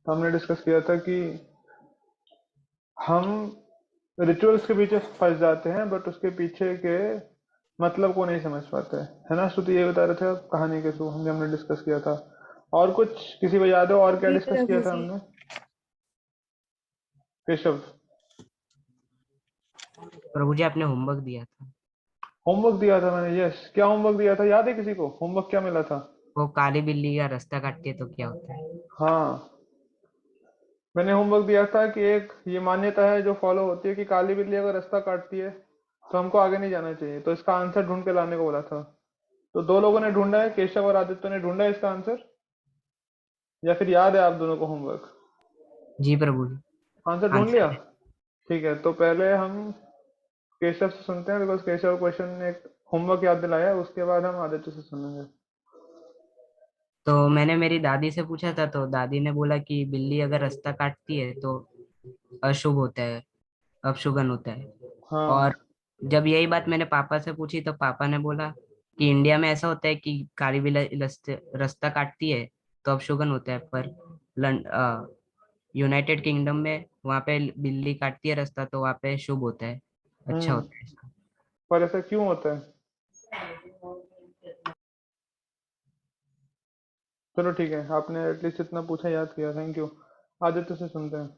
तो हमने डिस्कस किया था कि हम रिचुअल्स के पीछे फंस जाते हैं बट उसके पीछे के मतलब को नहीं समझ पाते, है ना श्रुति? ये बता रहे थे आप कहानी के थ्रू, हमने डिस्कस किया था। और कुछ किसी को याद है और क्या जी डिस्कस किया प्रभु था जी। हमने? केशव, प्रभु जी आपने होमवर्क दिया था। होमवर्क दिया था मैंने, यस। क्या होमवर्क दिया था, याद है किसी को? होमवर्क क्या मिला था? वो काली बिल्ली का रास्ता काटती है तो क्या होता है? हाँ, मैंने होमवर्क दिया था कि एक ये मान्यता है जो फॉलो होती है कि काली बिल्ली अगर रास्ता काटती है तो हमको आगे नहीं जाना चाहिए, तो इसका आंसर ढूंढ के लाने को बोला था। तो दो लोगों ने ढूंढा है, केशव और आदित्य ने ढूंढा है इसका आंसर, या फिर याद है आप दोनों को होमवर्क? जी प्रभु जी। आंसर ढूंढ लिया? आंसर। ठीक है, तो पहले हम केशव से सुनते हैं, बिकॉज केशव क्वेश्चन ने एक होमवर्क याद दिलाया, उसके बाद हम आदित्य से सुनेंगे। तो मैंने मेरी दादी से पूछा था तो दादी ने बोला कि बिल्ली अगर रास्ता काटती है तो अशुभ होता है, अपशुगन होता है। हाँ। और जब यही बात मैंने पापा से पूछी तो पापा ने बोला कि इंडिया में ऐसा होता है कि काली बिल्ली रास्ता काटती है तो अपशुगन होता है, पर यूनाइटेड किंगडम में वहां पे बिल्ली काटती है रास्ता तो वहां पे शुभ होता है, अच्छा हम्म। होता है इसका। पर ऐसा क्यों होता है? चलो ठीक है, आपने एटलीस्ट इतना पूछा, याद किया, थैंक यू। आदित्य से सुनते हैं।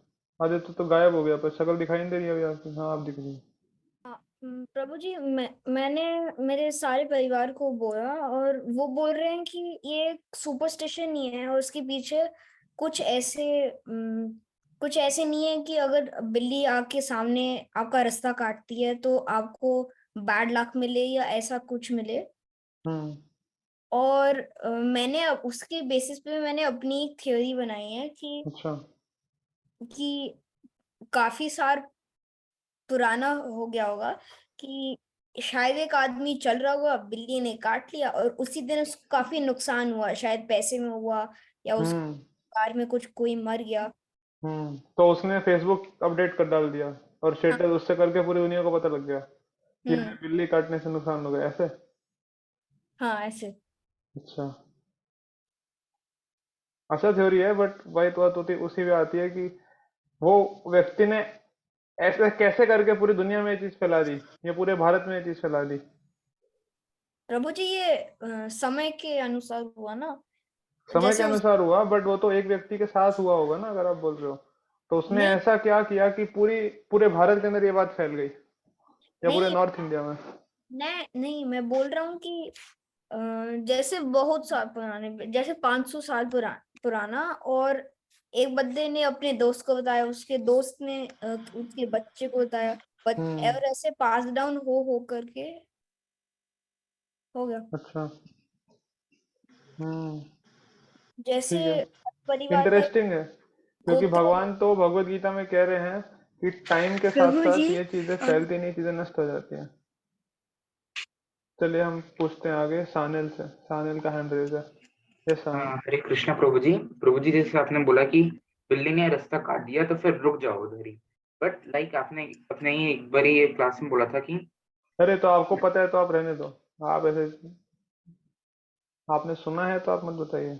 आदित्य तो गायब हो गया, पर शक्ल दिखाई नहीं दे रही है अभी आपकी। हाँ, आप दिख रही है। प्रभु जी, मैंने मेरे सारे परिवार को बोला और वो बोल रहे हैं कि ये एक सुपरस्टिशन ही है और उसके पीछे कुछ ऐसे कुछ ऐसे नहीं है कि अगर बिल्ली आपके सामने आपका रास्ता काटती है तो आपको बैड लक मिले या ऐसा कुछ मिले। हम्म। और मैंने उसके बेसिस पे मैंने अपनी एक थ्योरी बनाई है अच्छा। कि काफी साल पुराना हो गया होगा कि शायद एक आदमी चल रहा होगा, बिल्ली ने काट लिया और उसी दिन उसको काफी नुकसान हुआ, शायद पैसे में हुआ या उस हम्म। कार में कुछ कोई मर गया। तो उसने फेसबुक अपडेट कर डाल दिया और हाँ। स्टेटस उससे करके पूरी दुनिया को पता लग गया कि हम्म। हमें बिल्ली काटने से नुकसान हो गया, ऐसे? हाँ ऐसे। अच्छा। अच्छा थ्योरी है, बट वही तो बात होती, उसी में आती है कि वो व्यक्ति ने ऐसे कैसे करके पूरी दुनिया में ये चीज फैला दी, या पूरे भारत में ये चीज फैला दी। प्रभु जी ये समय के अनुसार हुआ ना। समय के जैसे उस अनुसार हुआ, बट वो तो एक व्यक्ति के साथ हुआ होगा ना, अगर आप बोल रहे हो। तो उसने नहीं ऐसा क्या किया कि पूरी पूरे भारत के अंदर ये बात फैल गई, या पूरे नहीं नॉर्थ इंडिया में? नहीं मैं बोल रहा हूँ कि अ, जैसे बहुत साल पुराने, जैसे 500 साल पुराना और एक बंदे ने अपने दोस्त को बताया, उसके दोस्त ने उसके बच्चे को बताया, हम्म। और ऐसे पास डाउन हो करके हो गया। अच्छा। हम्म। जैसे ठीक है, परिवार का एक इंटरेस्टिंग है, क्योंकि गोत्र हो। भगवान तो भगवत गीता में कह रहे हैं कि टाइम के साथ प्रभु जी साथ ये चीजें फैलती नहीं, चीजें नष्ट हो जाती हैं। चलिए हम पूछते हैं आगे सानिल से। सानिल का हैंड रेज है। यस सानिल। हरे कृष्णा प्रभु जी। प्रभु जी जैसे आपने बोला कि बिल्ली ने रास्ता काट दिया तो फिर रुक जाओ उधर ही। बट लाइक आपने अपने ही एक बार ये क्लास में बोला था कि अरे तो आपको पता है तो आप रहने दो। आप ऐसे, आपने सुना है तो आप मत बताइए।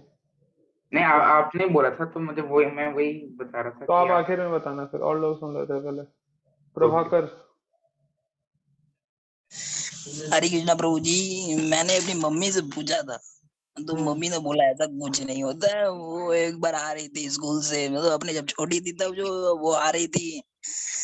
नहीं आपने बोला था तो मुझे वही मैं वही बता रहा था तो कि आप आप। आखिर में बताना, फिर और लोग सुन लेते हैं पहले। ओके। प्रभाकर। हरे कृष्णा प्रभु जी, मैंने अपनी मम्मी से पूछा था तो हम्म। मम्मी ने बोला ऐसा कुछ नहीं होता है। वो एक बार आ रही थी स्कूल से, मतलब अपने जब छोटी थी तब, जो वो आ रही थी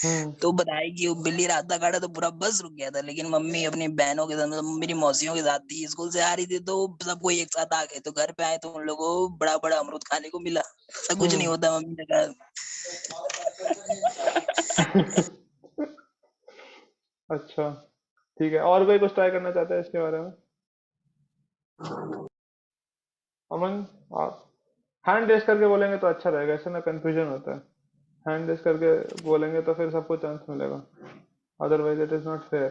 हम्म। तो बताई कि वो बिल्ली रास्ता काटा तो पूरा बस रुक गया था। लेकिन मम्मी अपनी बहनों के साथ, मतलब मेरी मौसियों के साथ थी, स्कूल से आ रही थी तो सब कोई एक साथ आ गए, तो घर पे आए तो उन लोगों को बड़ा बड़ा अमरूद खाने को मिला। ऐसा कुछ नहीं हम्म। होता, मम्मी ने कहा। अच्छा, ठीक है, और कोई कुछ ट्राई करना चाहता है इसके बारे में? अमन, आप हैंड रेस करके बोलेंगे तो अच्छा रहेगा, ऐसे ना कंफ्यूजन होता है। हैंड रेस करके बोलेंगे तो फिर सबको चांस मिलेगा, otherwise it is not fair.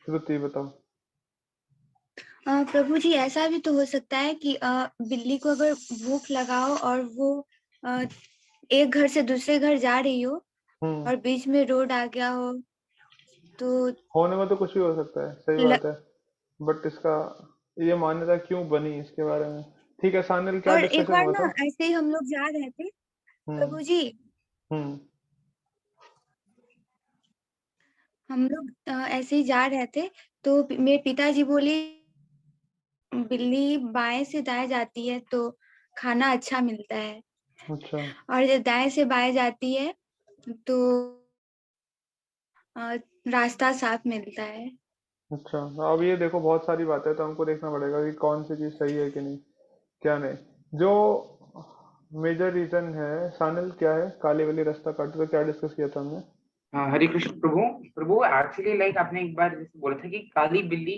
Shruti बताओ। प्रभु जी ऐसा भी तो हो सकता है कि बिल्ली को अगर भूख लगाओ और वो अ, एक घर से दूसरे घर जा रही हो हम्म। और बीच में रोड आ गया हो तो होने में तो कुछ भी हो सकता है, सही ल, बात है, बट इसका ये मान्यता क्यों बनी इसके बारे में। ठीक है सानिल, क्या और एक डिस्कशन बार हुआ ना था? ऐसे ही हम लोग जा रहे थे हम्म। प्रभु जी, हम्म। हम लोग ऐसे ही जा रहे थे तो मेरे पिताजी बोले बिल्ली बाएं से दाएं जाती है तो खाना अच्छा मिलता है, अच्छा। और जब दाएं से बाएं जाती है तो रास्ता साफ मिलता है। अच्छा, अब ये देखो बहुत सारी बातें, तो हमको देखना पड़ेगा कि कौन सी चीज सही है कि नहीं, क्या नहीं। जो मेजर रीजन है सानिल, क्या है काली वाली रास्ता काटते, तो क्या डिस्कस किया था हमने? हाँ, हरे कृष्ण प्रभु। प्रभु एक्चुअली लाइक आपने एक बार जैसे बोला था कि काली बिल्ली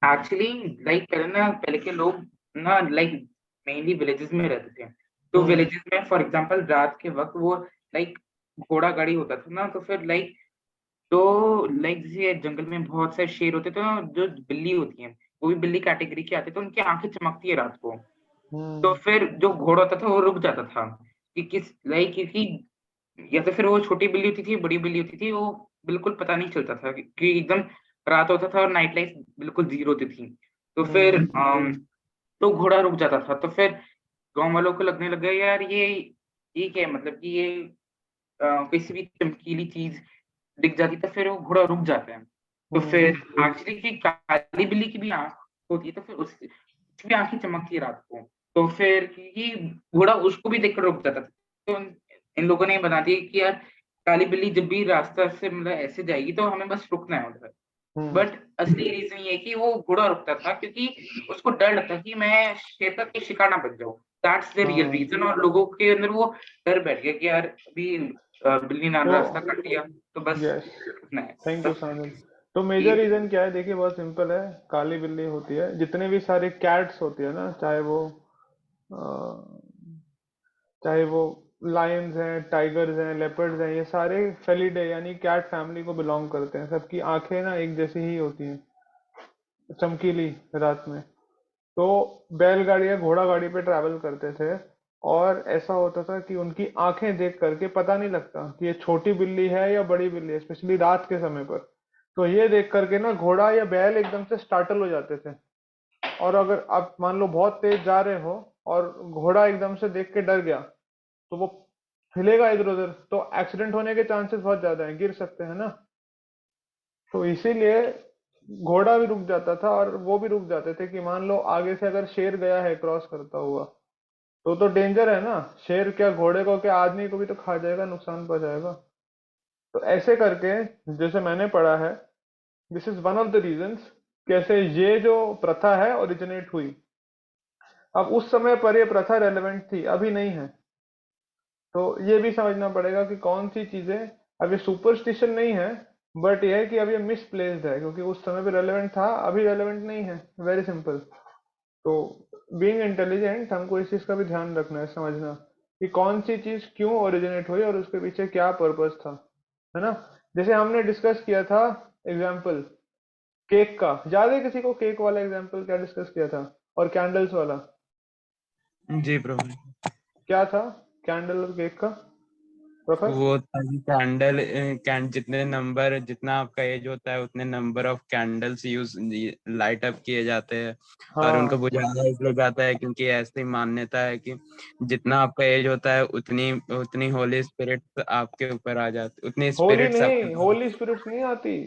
एक्चुअली लाइक पहले के लोग ना लाइक मेनली विलेजेस में रहते थे। तो हम्म। विलेजेस में फॉर एग्जांपल रात के वक्त वो लाइक घोड़ा गाड़ी होता था ना, तो फिर लाइक जैसे जंगल में बहुत सारे शेर होते थे ना, जो बिल्ली होती हैं वो भी बिल्ली कैटेगरी के आते थे, उनकी आंखें चमकती है रात को। तो हम्म। फिर जो घोड़ा होता था वो रुक जाता था कि किस लाइक क्योंकि या तो फिर वो छोटी बिल्ली होती थी, बड़ी बिल्ली होती थी, वो बिल्कुल पता नहीं चलता था कि एकदम रात होता था और नाइट लाइफ बिल्कुल जीरो होती थी। तो फिर हम्म। तो घोड़ा रुक जाता था। तो फिर गांव वालों को लगने लगा यार ये क्या है, मतलब कि ये किसी भी चमकीली चीज दिख जाती तो फिर वो घोड़ा रुक जाता है। तो हम्म। फिर एक्चुअली की काली बिल्ली की भी आंख होती है, तो फिर उसकी भी आंखें चमकती है रात को। तो फिर कि घोड़ा उसको भी देखकर रुक जाता था। तो इन लोगों ने बता दिया कि यार काली बिल्ली जब भी रास्ता से मतलब ऐसे जाएगी तो हमें बस रुकना है उधर। हम्म। बट असली रीजन ये है कि वो घोड़ा रुकता था क्योंकि उसको डर लगता कि मैं शेर के शिकार ना बन जाऊं। दैट्स द रियल हाँ। रीजन, और लोगों के अंदर वो डर बैठ गया कि यार अभी बिल्ली ने तो रास्ता काट दिया तो बस यस, रुकना है। थैंक तो यू सानिल। तो ये मेजर रीजन क्या है, देखिए बहुत सिंपल है। काली बिल्ली होती है, जितने भी सारे कैट्स होती है ना, चाहे वो लायंस हैं, टाइगर्स हैं, लेपर्ड्स हैं, ये सारे फेलिडे यानी कैट फैमिली को बिलोंग करते हैं। सबकी आंखें ना एक जैसी ही होती हैं, चमकीली रात में। तो बैलगाड़ी या घोड़ा गाड़ी पे ट्रैवल करते थे, और ऐसा होता था कि उनकी आंखें देख करके पता नहीं लगता कि ये छोटी बिल्ली है या बड़ी बिल्ली है, स्पेशली रात के समय पर। तो ये देख करके ना घोड़ा या बैल एकदम से स्टार्टल हो जाते थे। और अगर आप मान लो बहुत तेज जा रहे हो और घोड़ा एकदम से देख के डर गया, तो वो हिलेगा इधर उधर, तो एक्सीडेंट होने के चांसेस बहुत ज्यादा हैं, गिर सकते हैं ना। तो इसीलिए घोड़ा भी रुक जाता था, और वो भी रुक जाते थे कि मान लो आगे से अगर शेर गया है क्रॉस करता हुआ, तो डेंजर है ना। शेर क्या घोड़े को, क्या आदमी को भी तो खा जाएगा, नुकसान पहुंचाएगा। तो ऐसे करके, जैसे मैंने पढ़ा है, this is one of the reasons कैसे ये जो प्रथा है ओरिजिनेट हुई। अब उस समय पर ये प्रथा रेलेवेंट थी, अभी नहीं है। तो ये भी समझना पड़ेगा कि कौन सी चीजें, अब ये सुपरस्टिशन नहीं है, बट ये है कि अब ये मिसप्लेस्ड है, क्योंकि उस समय भी रेलेवेंट था, अभी रेलेवेंट नहीं है। Very simple. तो बीइंग इंटेलिजेंट हमको इस चीज का भी ध्यान रखना है, समझना कि कौन सी चीज क्यों ओरिजिनेट हुई और उसके पीछे क्या पर्पस था, है ना। जैसे हमने डिस्कस किया था एग्जाम्पल केक का, याद है किसी को केक वाला एग्जाम्पल क्या डिस्कस किया था? और कैंडल्स वाला जी प्रभु। क्या था? कैंडल और केक का प्रोफेसर। वो था कि जितने नंबर, जितना आपका एज होता है उतने number of candles use light up किए जाते हैं और उनको हाँ। बुझाया इसलिए जाता है क्योंकि ऐसी मान्यता है कि जितना आपका एज होता है उतनी उतनी होली स्पिरिट आपके ऊपर आ जाती, उतनी होली स्पिरिट्स नहीं, आपके होली स्पिरिट्स नहीं आती,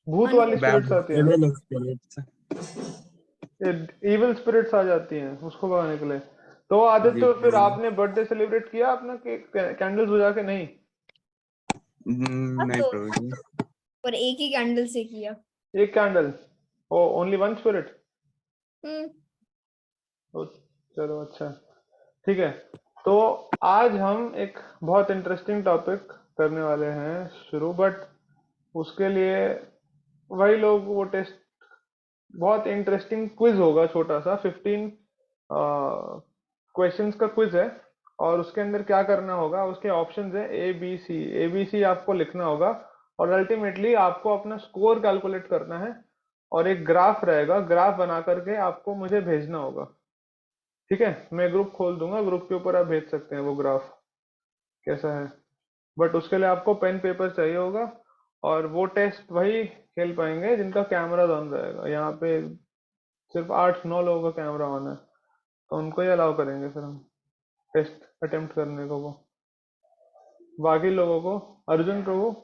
भूत वाली बैड स्पिरिट्स आती हैं। Evil spirits. इविल स्पिरिट्स आ जाती हैं उसको भगाने के लिए। तो आदित्य, जी तो फिर प्रभु। आपने बर्थडे सेलिब्रेट किया अपना कैंडल्स बुझा के? नहीं? अब नहीं तो प्रभु जी। पर एक ही कैंडल से किया। एक कैंडल, ओ ओनली वन स्पिरिट। हम्म। चलो अच्छा, ठीक है। तो आज हम एक बहुत इंटरेस्टिंग टॉपिक करने वाले हैं शुरू, बट उसके लिए वही लोग वो टेस्ट, बहुत इंटरेस्टिंग क्विज होगा, छोटा सा 15 क्वेश्चंस का क्विज है। और उसके अंदर क्या करना होगा, उसके ऑप्शंस है A B C. A B C आपको लिखना होगा, और अल्टीमेटली आपको अपना स्कोर कैलकुलेट करना है, और एक ग्राफ रहेगा, ग्राफ बना करके आपको मुझे भेजना होगा। ठीक है, मैं ग्रुप खोल दूंगा, ग्रुप के ऊपर आप भेज सकते हैं वो ग्राफ कैसा है। बट उसके लिए आपको पेन पेपर चाहिए होगा, और वो टेस्ट वही खेल पाएंगे जिनका कैमरा ऑन रहेगा। यहाँ पे सिर्फ 8-9 लोगों का कैमरा ऑन है, तो उनको ही अलाउ करेंगे फिर हम टेस्ट अटेम्प्ट करने को। वो बाकी लोगों को, अर्जुन प्रभु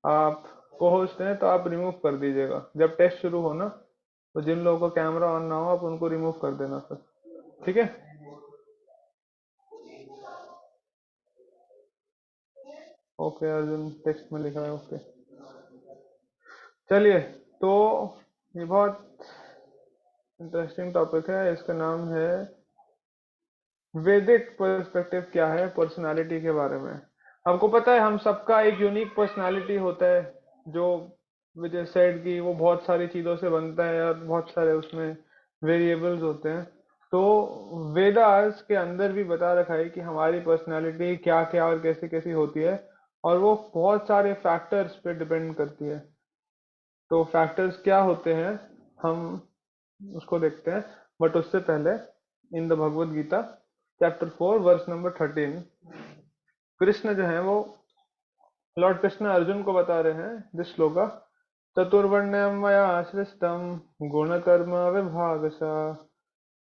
आप को होस्ट हैं तो आप रिमूव कर दीजिएगा जब टेस्ट शुरू हो ना, तो जिन लोगों का कैमरा ऑन ना हो आप उनको रिमूव कर देना फिर, ठीक है। ओके, अर्जुन टेक्स्ट में लिखा है, ओके। चलिए, तो ये बहुत इंटरेस्टिंग टॉपिक है, इसका नाम है वैदिक पर्सपेक्टिव क्या है पर्सनालिटी के बारे में। हमको पता है हम सबका एक यूनिक पर्सनालिटी होता है, जो विजय सेड की वो बहुत सारी चीजों से बनता है और बहुत सारे उसमें वेरिएबल्स होते हैं। तो वेदास के अंदर भी बता रखा है कि हमारी पर्सनालिटी क्या क्या और कैसी कैसी होती है, और वो बहुत सारे फैक्टर्स पे डिपेंड करती है। तो फैक्टर्स क्या होते हैं हम उसको देखते हैं, बट उससे पहले in the Bhagavad Gita chapter 4 verse number 13 Krishna जो है वो, लॉर्ड कृष्ण अर्जुन को बता रहे हैं दिस श्लोका, चतुर्वर्ण्यम मया सृष्टम गुणकर्म विभागशः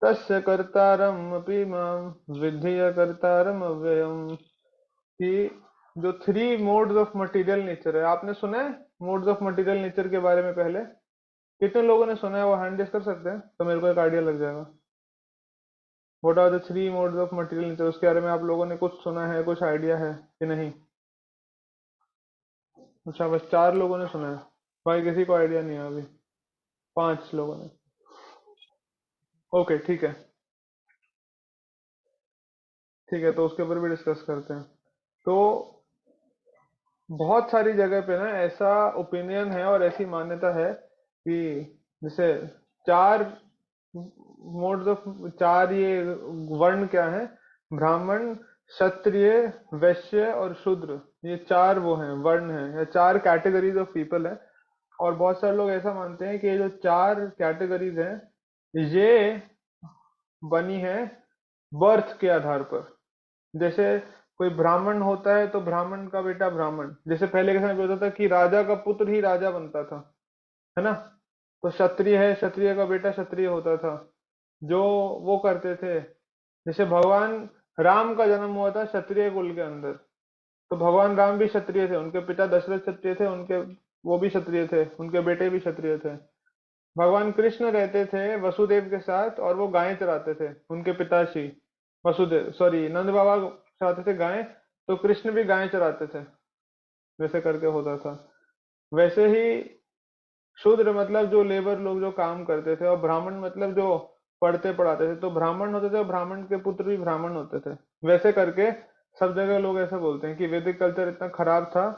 तस्य कर्तारम् अपि मां विद्धि कर्तारम् अव्ययम्। कि जो 3 मोड्स ऑफ मटेरियल नेचर है, आपने सुना है मोड्स ऑफ मटेरियल नेचर के बारे में पहले? कितने लोगों ने सुना है? वो हैंड रेस कर सकते हैं तो मेरे को एक आइडिया लग जाएगा। What are the 3 modes of material nature, उसके बारे में आप लोगों ने कुछ सुना है, कुछ आइडिया है कि नहीं? अच्छा, बस 4 लोगों ने सुना है, भाई किसी को आइडिया नहीं है अभी? 5 लोगों ने, ओके ठीक है, ठीक है, तो उसके ऊपर भी डिस्कस करते हैं। तो बहुत सारी जगह पे ना ऐसा ओपिनियन है और ऐसी मान्यता है कि जैसे 4 मोड्स ऑफ, 4 ये वर्ण क्या है, ब्राह्मण, क्षत्रिय, वैश्य और शूद्र, ये 4 वो हैं वर्ण हैं, या 4 कैटेगरीज ऑफ पीपल हैं। और बहुत सारे लोग ऐसा मानते हैं कि ये जो 4 कैटेगरीज हैं ये बनी है बर्थ के आधार पर। जैसे कोई ब्राह्मण होता है तो ब्राह्मण का बेटा ब्राह्मण, जैसे पहले के समय पे होता था कि राजा का पुत्र ही राजा बनता था, है ना। तो क्षत्रिय है, क्षत्रिय का बेटा क्षत्रिय होता था, जो वो करते थे। जैसे भगवान राम का जन्म हुआ था क्षत्रिय कुल के अंदर, तो भगवान राम भी क्षत्रिय थे, उनके पिता दशरथ क्षत्रिय थे, उनके वो भी क्षत्रिय थे, उनके बेटे भी क्षत्रिय थे। भगवान कृष्ण रहते थे वसुदेव के साथ और वो गायें चराते थे, उनके पिताश्री वसुदेव, सॉरी, नंद बाबा चराते थे गायें, तो कृष्ण भी गायें चराते थे, वैसे करके होता था। वैसे ही शूद्र मतलब जो लेबर लोग जो काम करते थे, और ब्राह्मण मतलब जो पढ़ते पढ़ाते थे, तो ब्राह्मण होते थे और ब्राह्मण के पुत्र भी ब्राह्मण होते थे। वैसे करके सब जगह लोग ऐसा बोलते हैं कि वैदिक कल्चर इतना खराब था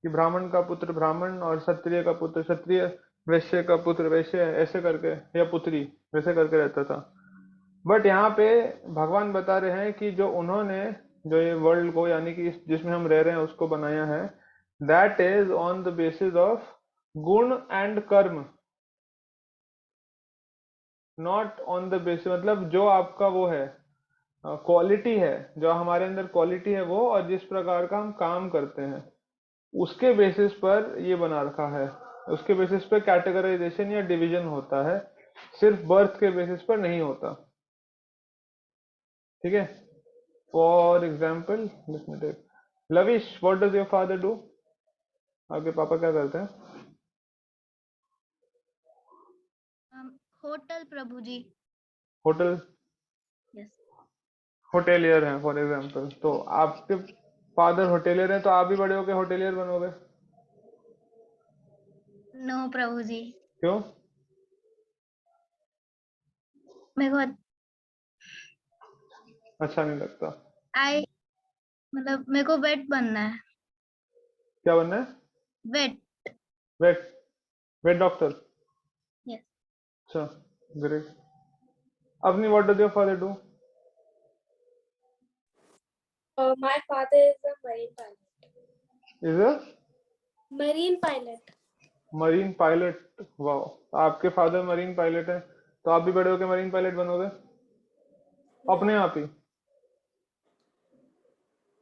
कि ब्राह्मण का पुत्र ब्राह्मण और क्षत्रिय का पुत्र क्षत्रिय, वैश्य का पुत्र वैश्य, ऐसे करके, या पुत्री, वैसे करके रहता था। बट यहाँ पे भगवान बता रहे हैं कि जो उन्होंने, जो ये वर्ल्ड को, यानी कि जिसमें हम रह रहे हैं उसको बनाया है, that is on the basis of गुण एंड कर्म, नॉट ऑन द बेसिस, मतलब जो आपका वो है क्वालिटी है, जो हमारे अंदर क्वालिटी है वो, और जिस प्रकार का हम काम करते हैं उसके बेसिस पर ये बना रखा है। उसके बेसिस पर कैटेगराइजेशन या डिवीजन होता है, सिर्फ बर्थ के बेसिस पर नहीं होता, ठीक है। For example let me take, Lavish, what does your father do? आपके पापा क्या करते हैं? Hotel Prabhu ji. Hotel, yes. Hotelier हैं फॉर एग्जाम्पल। तो आपके फादर होटेलियर हैं, तो आप भी बड़े होके होटेलियर बनोगे? नो प्रभु जी, क्यों? मेरे को अच्छा नहीं लगता? आई मतलब मेरे को वेट बनना है। क्या बनना है? Wait. Wait, wait doctor? Yes. अच्छा, ग्रेट। अपनी, what does your father do? My father is a marine pilot. Is a Marine pilot. Marine pilot, वाह, आपके फादर मरीन पायलट हैं, तो आप भी बड़े होके मरीन पायलट बनोगे अपने आप ही?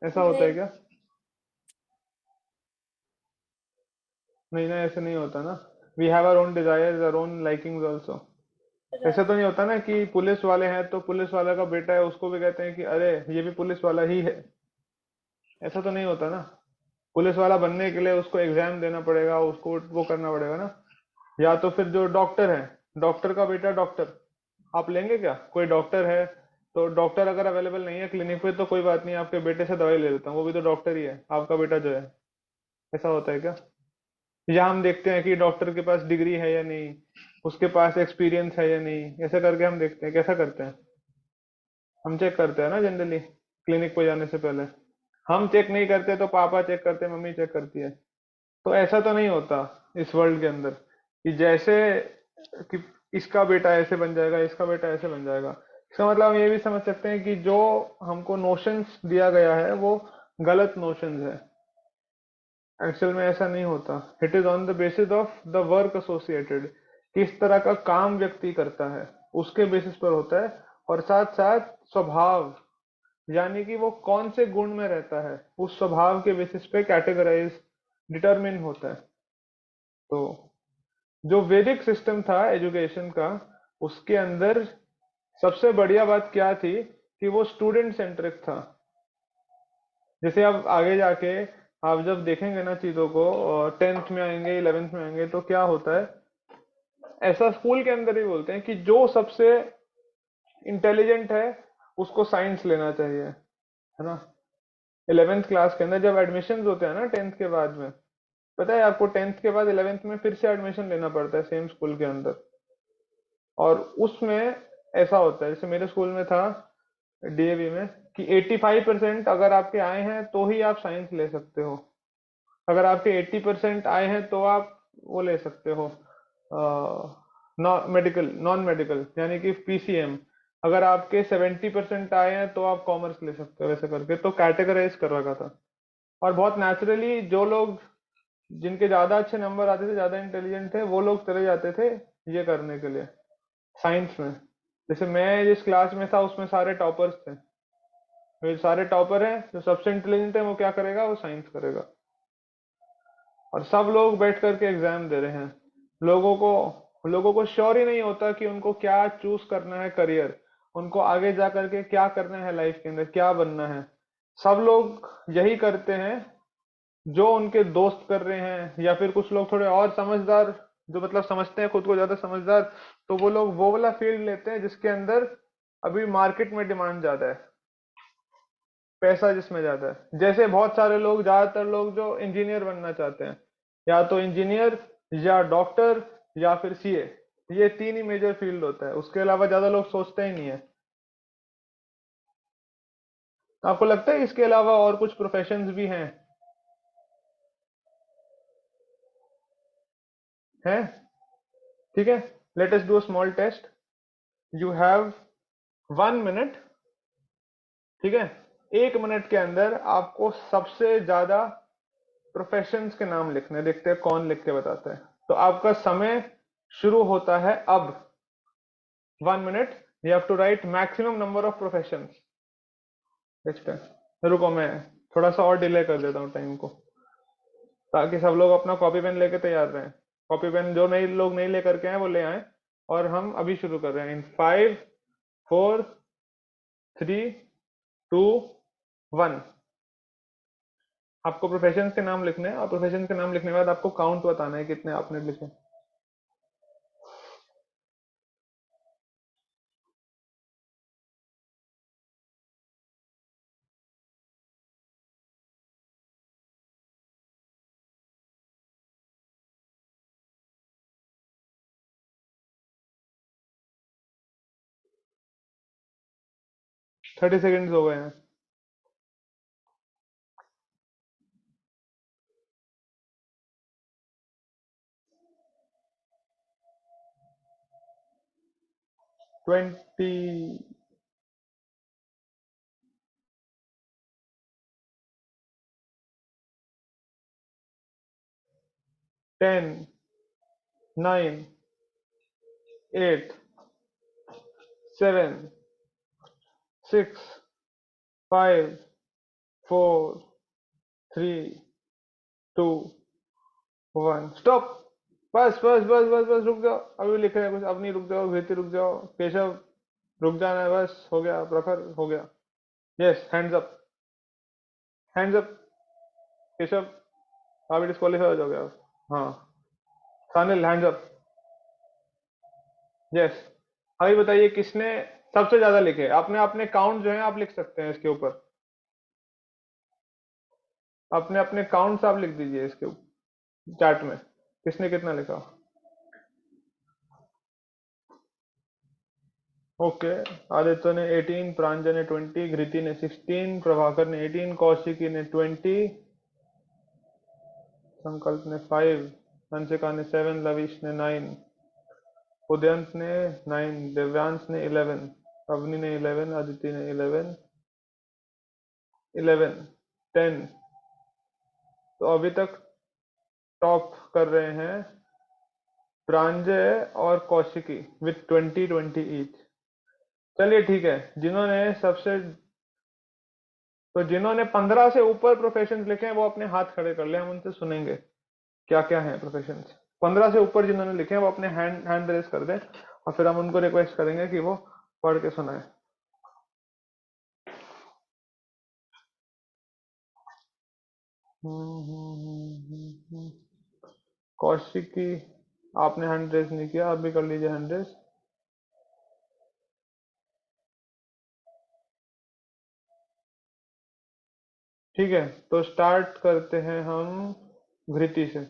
ऐसा होता है नहीं, क्या? नहीं ना, ऐसे नहीं होता ना, we have our own desires, our own likings also. ऐसा तो नहीं होता ना कि पुलिस वाले हैं तो पुलिस वाला का बेटा है उसको भी कहते हैं कि अरे ये भी पुलिस वाला ही है। ऐसा तो नहीं होता ना। पुलिस वाला बनने के लिए उसको एग्जाम देना पड़ेगा, उसको वो करना पड़ेगा ना। या तो फिर जो डॉक्टर है, डॉक्टर का बेटा डॉक्टर, आप लेंगे क्या? कोई डॉक्टर है तो डॉक्टर अगर अवेलेबल नहीं है क्लिनिक पे तो कोई बात नहीं, आपके बेटे से दवाई ले लेता हूँ, वो भी तो डॉक्टर ही है आपका बेटा जो है। ऐसा होता है क्या? या हम देखते हैं कि डॉक्टर के पास डिग्री है या नहीं, उसके पास एक्सपीरियंस है या नहीं, ऐसा करके हम देखते हैं। कैसा करते हैं? हम चेक करते हैं ना जनरली क्लिनिक पे जाने से पहले। हम चेक नहीं करते तो पापा चेक करते हैं, मम्मी चेक करती है। तो ऐसा तो नहीं होता इस वर्ल्ड के अंदर कि जैसे कि इसका बेटा ऐसे बन जाएगा, इसका बेटा ऐसे बन जाएगा। इसका मतलब हम ये भी समझ सकते हैं कि जो हमको नोशंस दिया गया है वो गलत नोशंस है। एक्चुअल में ऐसा नहीं होता। It is on the basis of the work associated, किस तरह का काम व्यक्ति करता है उसके बेसिस पर होता है। और साथ साथ स्वभाव, यानी कि वो कौन से गुण में रहता है उस स्वभाव के बेसिस पे कैटेगराइज डिटरमिन होता है। तो जो वैदिक सिस्टम था एजुकेशन का, उसके अंदर सबसे बढ़िया बात क्या थी कि वो स्टूडेंट सेंट्रिक था। जैसे आप आगे जाके आप जब देखेंगे ना चीजों को, और 10th में आएंगे 11th में आएंगे तो क्या होता है, ऐसा स्कूल के अंदर ही बोलते हैं कि जो सबसे इंटेलिजेंट है उसको साइंस लेना चाहिए, है ना। 11th क्लास के अंदर जब एडमिशन होते हैं ना 10th के बाद में, पता है आपको 10th के बाद 11th में फिर से एडमिशन लेना पड़ता है सेम स्कूल के अंदर। और उसमें ऐसा होता है, जैसे मेरे स्कूल में था डीएवी में, कि 85% अगर आपके आए हैं तो ही आप साइंस ले सकते हो। अगर आपके 80% आए हैं तो आप वो ले सकते हो नॉन मेडिकल यानी कि पीसीएम। अगर आपके 70% आए हैं तो आप कॉमर्स ले सकते हो, वैसे करके तो कैटेगराइज कर रखा था। और बहुत नेचुरली जो लोग, जिनके ज्यादा अच्छे नंबर आते थे, ज्यादा इंटेलिजेंट थे, वो लोग चले जाते थे ये करने के लिए साइंस में। जैसे मैं जिस क्लास में था उसमें सारे टॉपर्स थे, तो ये सारे टॉपर हैं, जो सबसे इंटेलिजेंट है वो क्या करेगा, वो साइंस करेगा। और सब लोग बैठ करके एग्जाम दे रहे हैं। लोगों को श्योर ही नहीं होता कि उनको क्या चूज करना है करियर, उनको आगे जा करके क्या करना है लाइफ के अंदर, क्या बनना है। सब लोग यही करते हैं जो उनके दोस्त कर रहे हैं, या फिर कुछ लोग थोड़े और समझदार, जो मतलब समझते हैं खुद को ज्यादा समझदार, तो वो लोग वो वाला फील्ड लेते हैं जिसके अंदर अभी मार्केट में डिमांड ज्यादा है, पैसा जिसमें ज्यादा है। जैसे बहुत सारे लोग, ज्यादातर लोग जो इंजीनियर बनना चाहते हैं, या तो इंजीनियर या डॉक्टर या फिर सीए, ये तीन ही मेजर फील्ड होता है, उसके अलावा ज्यादा लोग सोचते ही नहीं है। आपको लगता है इसके अलावा और कुछ प्रोफेशंस भी हैं? ठीक है, let us do a small test. You have 1 minute, ठीक है। 1 मिनट के अंदर आपको सबसे ज्यादा प्रोफेशंस के नाम लिखने हैं। देखते हैं कौन लिख के बताता है। तो आपका समय शुरू होता है अब। 1 minute, you have to write maximum number of professions. देखते हैं, रुको मैं थोड़ा सा और डिले कर देता हूँ टाइम को, ताकि सब लोग अपना कॉपी पेन लेके तैयार रहें। कॉपी पेन जो नए लोग नहीं लेकर के आए वो ले आए। और हम अभी शुरू कर रहे हैं इन 5, 4, 3, 2, 1। आपको प्रोफेशन के नाम लिखने हैं, और प्रोफेशन के नाम लिखने के बाद आपको काउंट बताना है कितने आपने लिखे। 30 सेकेंड्स हो गए हैं। 20, 10, 9, 8, 7, 6, 5, 4, 3, 2, 1, स्टॉप। बस बस बस बस बस रुक जाओ, अभी लिख रहे हैं कुछ, अब नहीं, रुक जाओ घृति, रुक जाओ केशव, रुक जाना है, बस हो गया, प्रखर हो गया। Yes, hands up, hands up Keshav, अभी डिस्क्वालीफाई हो जाओगे आप। हाँ सानिल, हैंड्स अप। यस, अभी बताइए किसने सबसे ज्यादा लिखे। आपने अपने काउंट जो है आप लिख सकते हैं इसके ऊपर, अपने अपने काउंट्स आप लिख दीजिए इसके चैट में, किसने कितना लिखा। ओके, आदित्य ने 18, प्रांजल ने 20, घृति ने 16, प्रभाकर ने 18, कौशिकी ने 20, संकल्प ने 5, हंसिका ने 7, लविश ने 9, उदयंत ने 9, दिव्यांश ने 11, अवनी ने 11, अदिति ने 11, 11, 10। तो अभी तक टॉप कर रहे हैं प्रांजय और कौशिकी विथ 20-20 ईच। चलिए ठीक है, जिन्होंने 15 से ऊपर प्रोफेशंस लिखे हैं वो अपने हाथ खड़े कर ले, हम उनसे सुनेंगे क्या क्या है प्रोफेशंस। 15 से ऊपर जिन्होंने लिखे हैं वो अपने हैंड रेस कर दें, और फिर हम उनको रिक्वेस्ट करेंगे कि वो पढ़ के सुनाए। कौशिकी, आपने हैंड रेस नहीं किया, आप भी कर लीजिए हैंड रेस। ठीक है, तो स्टार्ट करते हैं हम घृति से।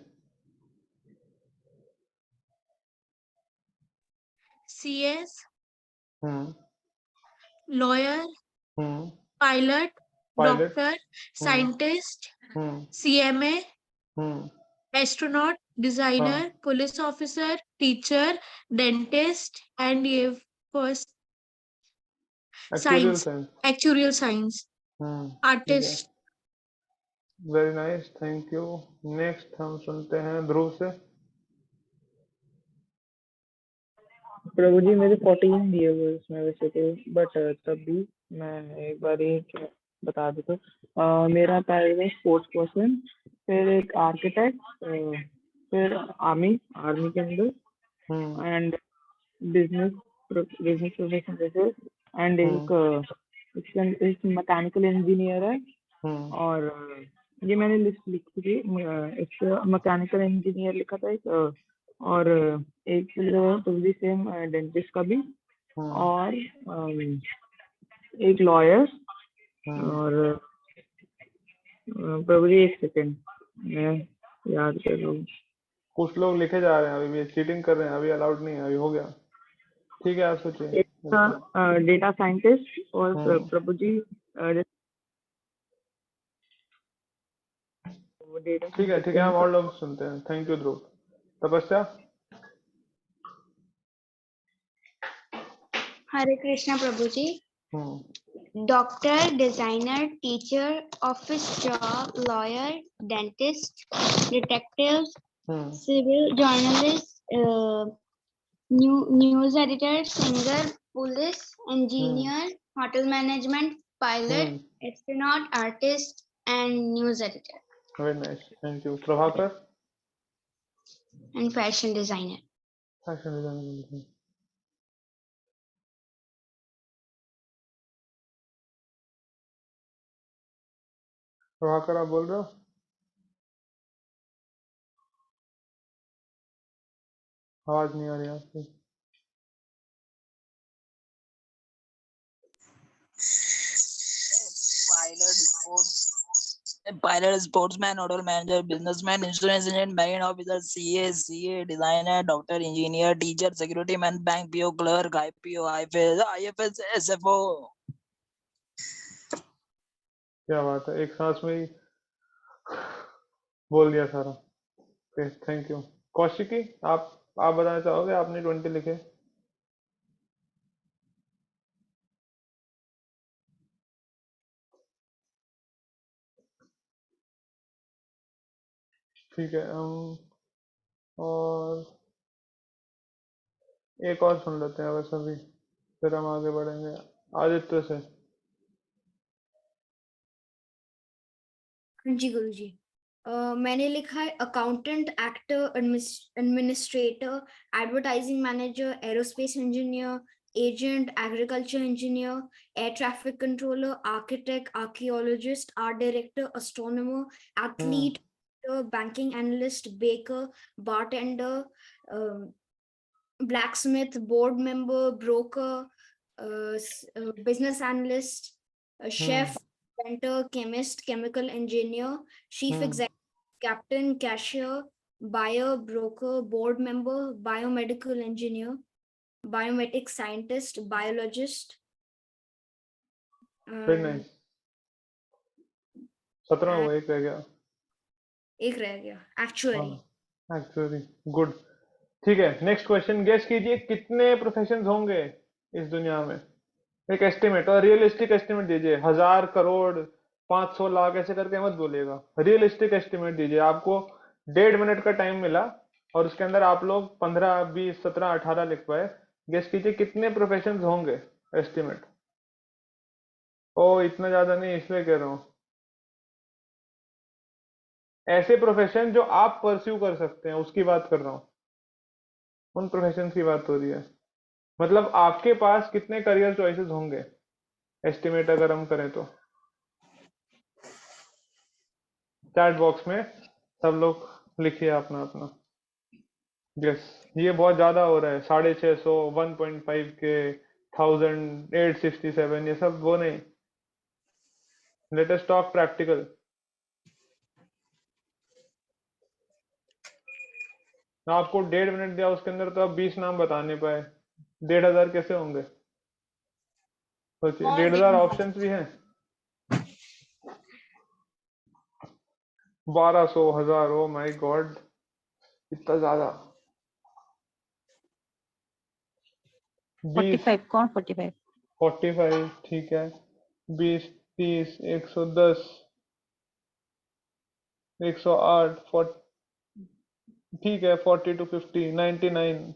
CS, हम्म lawyer, हम्म pilot, पायलट। doctor, हम्म scientist, हम्म CMA, हम्म astronaut, designer, हाँ, police officer, teacher, dentist, and ये first actual science, science. actuarial science, ठीक है, artist. Very nice, thank you. Next हम सुनते हैं ध्रुव से। प्रभु जी मेरे 14 दिए हुए इसमें वैसे तो, बट तब भी मैं एक बार ही बता देता हूँ। मेरा पहले में स्पोर्ट्स पर्सन, फिर एक आर्किटेक्ट, फिर आर्मी के अंदर, हम्म एंड बिजनेस बिजनेस प्रोफेशन जैसे, एंड एक मैकेनिकल इंजीनियर है। हम्म और ये मैंने लिस्ट लिखी थी, एक मैकेनिकल इंजीनियर लिखा था एक, और एक तो भी सेम डेंटिस्ट का भी, हम्म और एक लॉयर, हम्म और प्रभु जी एक सेकेंड मैं याद कर रहा हूँ। कुछ लोग लिखे जा रहे हैं, अभी भी चीटिंग कर रहे हैं, अभी अलाउड नहीं है, अभी हो गया। ठीक है, आप सोचिए। एक डेटा साइंटिस्ट, और प्रभु जी डेटा ठीक है, हम और लोग सुनते हैं। Thank you Dhruv. Tapasya. Hare Krishna Prabhu ji. Hmm doctor, designer, teacher, office job, lawyer, dentist, detective, hmm civil journalist, news editor, singer, police, engineer, hotel management, pilot, astronaut, artist and news editor very nice, thank you. Prabhakar. And fashion designer. Fashion designer. Prabhakar, आप बोल रहे हो? आवाज नहीं आ रही आपकी। Pilot, sportsman, hotel manager, businessman, insurance agent, marine officer, CA, designer, doctor, engineer, teacher, security man, bank PO, clerk, IPO, IFS, SFO. क्या बात है, एक सांस में ही बोल दिया सारा। Okay, thank you. कौशिकी, आप बताना चाहोगे? आपने 20 लिखे। ठीक है, हम और एक और सुन लेते हैं बस अभी, फिर हम आगे बढ़ेंगे। आदित्य से। जी गुरु जी। मैंने लिखा है accountant, actor, administrator, advertising manager, aerospace engineer, agent, agriculture engineer, air traffic controller, architect, archaeologist, art director, astronomer, athlete, banking analyst, baker, bartender, blacksmith, board member, broker, business analyst, a chef, inventor, chemist, chemical engineer, chief executive, captain, cashier, buyer, broker, board member, biomedical engineer, biometric scientist, biologist. Very nice. 17 हुआ, एक रह गया। एक रह गया, actually. हाँ, actually good. ठीक है, नेक्स्ट क्वेश्चन। गेस कीजिए कितने प्रोफेशंस होंगे इस दुनिया में। एक एस्टिमेट, और रियलिस्टिक एस्टिमेट दीजिए। 1000, करोड़, 500 लाख ऐसे करके मत बोलिएगा। रियलिस्टिक एस्टिमेट दीजिए। आपको 1.5 मिनट का टाइम मिला और उसके अंदर आप लोग 15, 20, 17, 18 लिख पाए। गेस कीजिए कितने प्रोफेशंस होंगे एस्टिमेट। ओ इतना ज्यादा नहीं, इसलिए कह रहा हूँ। ऐसे प्रोफेशन जो आप परस्यू कर सकते हैं उसकी बात कर रहा हूँ, उन प्रोफेशन की बात हो रही है। मतलब आपके पास कितने करियर चॉइसेस होंगे एस्टिमेट अगर हम करें तो। चैट बॉक्स में सब लोग लिखिए अपना अपना। यस, ये बहुत ज्यादा हो रहा है। 650, 1.5 के, 1000, 867, ये सब वो नहीं। Let us talk practical. आपको 1.5 मिनट दिया, उसके अंदर तो आप 20 नाम बता नहीं पाए। 1500 कैसे होंगे सोचिए। 1500 ऑप्शंस भी हैं। 1200, 1000, ओ माय गॉड, इतना ज्यादा। 20, 45 कौन 45? 45 ठीक है। 20, 30, 110, 108, 40 ठीक है। 40 to 50, 99,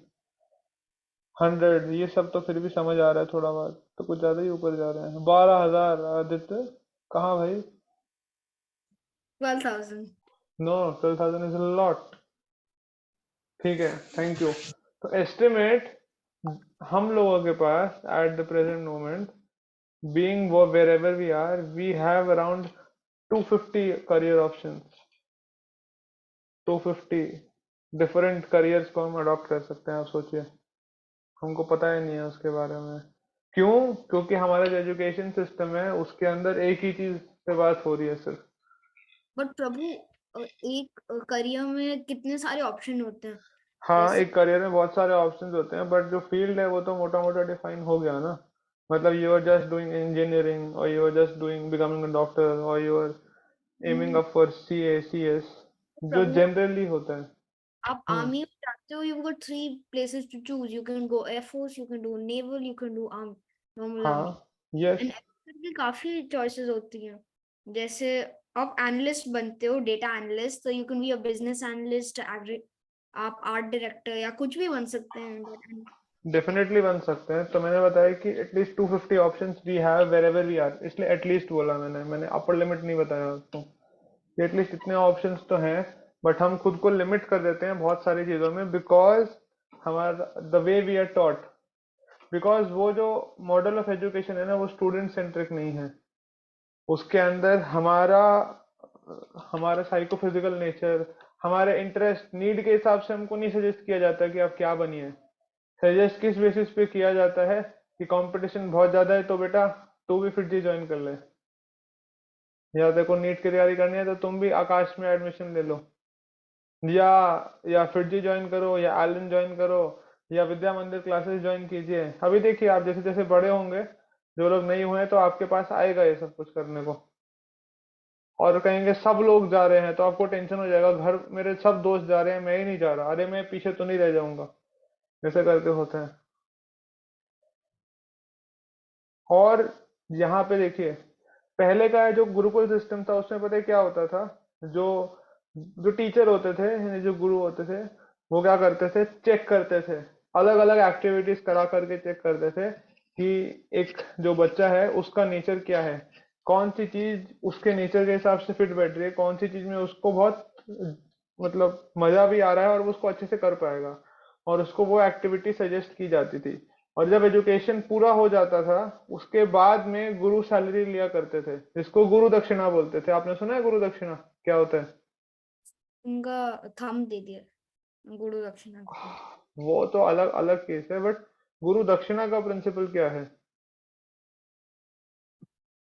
100, ये सब तो फिर भी समझ आ रहा है थोड़ा बहुत, तो कुछ ज्यादा ही ऊपर जा रहे हैं। 12,000। आदित्य कहाँ भाई? 12,000। No, 12,000 is a lot. ठीक है, थैंक यू। तो एस्टिमेट हम लोगों के पास at the present moment, being wherever we are, we have around 250 career options। 250 different careers को हम अडॉप्ट कर सकते हैं। आप सोचिए, हमको पता ही नहीं है उसके बारे में। क्यों? क्योंकि हमारा जो एजुकेशन सिस्टम है उसके अंदर एक ही चीज पे बात हो रही है सिर्फ। बट प्रभु, एक करियर में कितने सारे ऑप्शन होते हैं। हाँ, जैसे एक करियर में बहुत सारे ऑप्शंस होते हैं, बट जो फील्ड है वो तो मोटा मोटा डिफाइन हो गया ना। मतलब you are just doing engineering, और you are just doing becoming a doctor, और you are aiming up for CA, CS, जो प्रभु, जनरली होता है। आप आर्मी में जाते हो, you've got 3 places to choose. You can go Air Force, you can do Naval, you can do normal हाँ, army. Yes. And की काफी choices होती हैं। जैसे आप एनालिस्ट बनते हो, डेटा एनालिस्ट, तो you can be a business analyst, आप आर्ट डायरेक्टर या कुछ भी बन सकते हैं। डेफिनेटली बन सकते हैं। तो मैंने बताया कि at least 250 options we have wherever we are, इसलिए एटलीस्ट बोला मैंने अपर लिमिट नहीं बताया आपको। एटलीस्ट इतने ऑप्शंस तो हैं, बट हम खुद को लिमिट कर देते हैं बहुत सारी चीजों में, बिकॉज हमारा the way we are taught, because वो जो मॉडल ऑफ एजुकेशन है ना, वो स्टूडेंट सेंट्रिक नहीं है। उसके अंदर हमारा हमारा साइकोफिजिकल नेचर, हमारे इंटरेस्ट, नीड के हिसाब से हमको नहीं सजेस्ट किया जाता कि आप क्या बनिए। सजेस्ट किस बेसिस पे किया जाता है कि कंपटीशन बहुत ज्यादा है, तो बेटा तू भी फिर जी ज्वाइन कर ले, या तेरे को नीट की तैयारी करनी है तो तुम भी आकाश में एडमिशन ले लो, या फिर जी ज्वाइन करो, या एलन ज्वाइन करो, या विद्या मंदिर क्लासेस ज्वाइन कीजिए। अभी देखिए, आप जैसे जैसे बड़े होंगे, जो लोग नहीं हुए हैं, तो आपके पास आएगा ये सब कुछ करने को, और कहेंगे सब लोग जा रहे हैं, तो आपको टेंशन हो जाएगा, घर मेरे सब दोस्त जा रहे हैं, मैं ही नहीं जा रहा, अरे मैं पीछे तो नहीं रह जाऊंगा, ऐसे करके होता है। और यहाँ पे देखिए, पहले का जो गुरुकुल सिस्टम था उसमें पता है क्या होता था, जो जो टीचर होते थे यानी जो गुरु होते थे, वो क्या करते थे, चेक करते थे, अलग अलग एक्टिविटीज करा करके चेक करते थे कि एक जो बच्चा है उसका नेचर क्या है, कौन सी चीज उसके नेचर के हिसाब से फिट बैठ रही है, कौन सी चीज में उसको बहुत मतलब मजा भी आ रहा है और वो उसको अच्छे से कर पाएगा, और उसको वो एक्टिविटी सजेस्ट की जाती थी। और जब एजुकेशन पूरा हो जाता था उसके बाद में गुरु सैलरी लिया करते थे, जिसको गुरु दक्षिणा बोलते थे। आपने सुना है गुरु दक्षिणा क्या होता है? उनका थंब दे दिया गुरु दक्षिणा के लिए। वो तो अलग अलग केस है, बट गुरु दक्षिणा का प्रिंसिपल क्या है?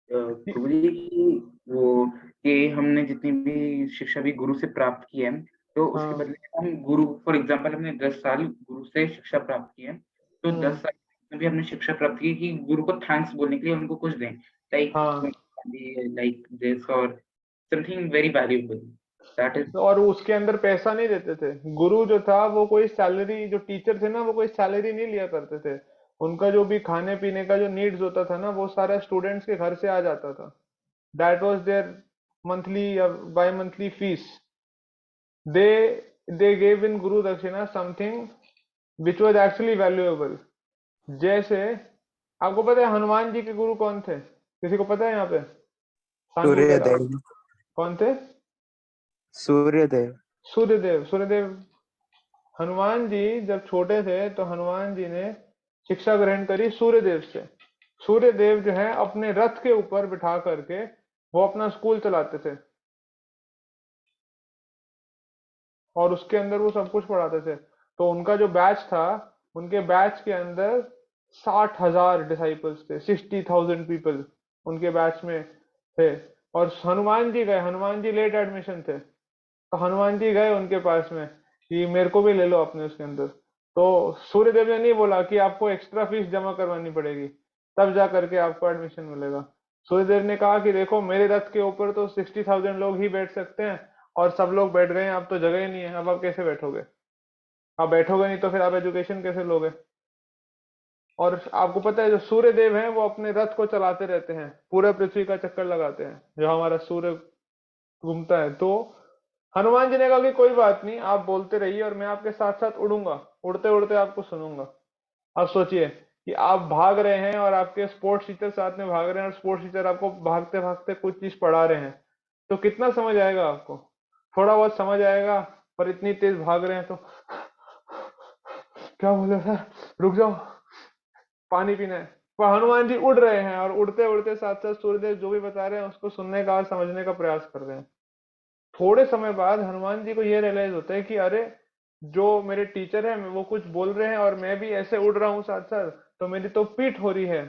प्रभु जी की वो कि हमने जितनी भी शिक्षा भी गुरु से प्राप्त की है, तो उसके हाँ। बदले में हम गुरु, फॉर एग्जाम्पल हमने 10 साल गुरु से शिक्षा प्राप्त की है, तो 10 हम्म। साल में भी हमने शिक्षा प्राप्त की कि गुरु को थैंक्स बोलने के लिए उनको कुछ दें, हाँ, लाइक दिस और something very valuable, that is. और उसके अंदर पैसा नहीं देते थे। गुरु जो था वो कोई सैलरी, जो टीचर थे ना वो कोई सैलरी नहीं लिया करते थे। उनका जो भी खाने पीने का जो नीड्स होता था ना वो सारा स्टूडेंट्स के घर से आ जाता था। दैट वाज देयर मंथली या by monthly fees. They gave in गुरु दक्षिणा something which was actually valuable. जैसे आपको पता है हनुमान जी के गुरु कौन थे? किसी को पता है यहाँ पे? शांति से सूर्यदेव। कौन थे? सूर्यदेव। सूर्यदेव। सूर्यदेव। हनुमान जी जब छोटे थे तो हनुमान जी ने शिक्षा ग्रहण करी सूर्यदेव से। सूर्यदेव जो है अपने रथ के ऊपर बिठा करके वो अपना स्कूल चलाते थे, और उसके अंदर वो सब कुछ पढ़ाते थे। तो उनका जो बैच था, उनके बैच के अंदर 60,000 डिसाइपल्स थे, 60,000 पीपल उनके बैच में थे। और हनुमान जी गए, हनुमान जी लेट एडमिशन थे, तो हनुमान जी गए उनके पास में कि मेरे को भी ले लो अपने उसके अंदर। तो सूर्यदेव ने नहीं बोला कि आपको एक्स्ट्रा फीस जमा करवानी पड़ेगी तब जा करके आपको एडमिशन मिलेगा। सूर्यदेव ने कहा कि देखो मेरे रथ के ऊपर तो 60,000 लोग ही बैठ सकते हैं, और सब लोग बैठ गए हैं, अब तो जगह ही नहीं है, अब आप कैसे बैठोगे? आप बैठोगे नहीं तो फिर आप एजुकेशन कैसे लोगे? और आपको पता है जो सूर्यदेव हैं वो अपने रथ को चलाते रहते हैं, पूरे पृथ्वी का चक्कर लगाते हैं, जो हमारा सूर्य घूमता है। तो हनुमान जी ने कहा कि कोई बात नहीं, आप बोलते रहिए और मैं आपके साथ साथ उड़ूंगा, उड़ते उड़ते आपको सुनूंगा। अब सोचिए कि आप भाग रहे हैं और आपके स्पोर्ट्स टीचर साथ में भाग रहे हैं, और स्पोर्ट्स टीचर आपको भागते भागते कुछ चीज पढ़ा रहे हैं, तो कितना समझ आएगा आपको? थोड़ा बहुत समझ आएगा, पर इतनी तेज भाग रहे हैं तो क्या बोले सर, रुक जाओ, पानी पीना है। पर हनुमान जी उड़ रहे हैं और उड़ते उड़ते साथ साथ सूर्यदेव जो भी बता रहे हैं उसको सुनने का और समझने का प्रयास कर रहे हैं। थोड़े समय बाद हनुमान जी को ये रियलाइज होता है कि अरे, जो मेरे टीचर है वो कुछ बोल रहे हैं और मैं भी ऐसे उड़ रहा हूँ साथ साथ, तो मेरी तो पीठ हो रही है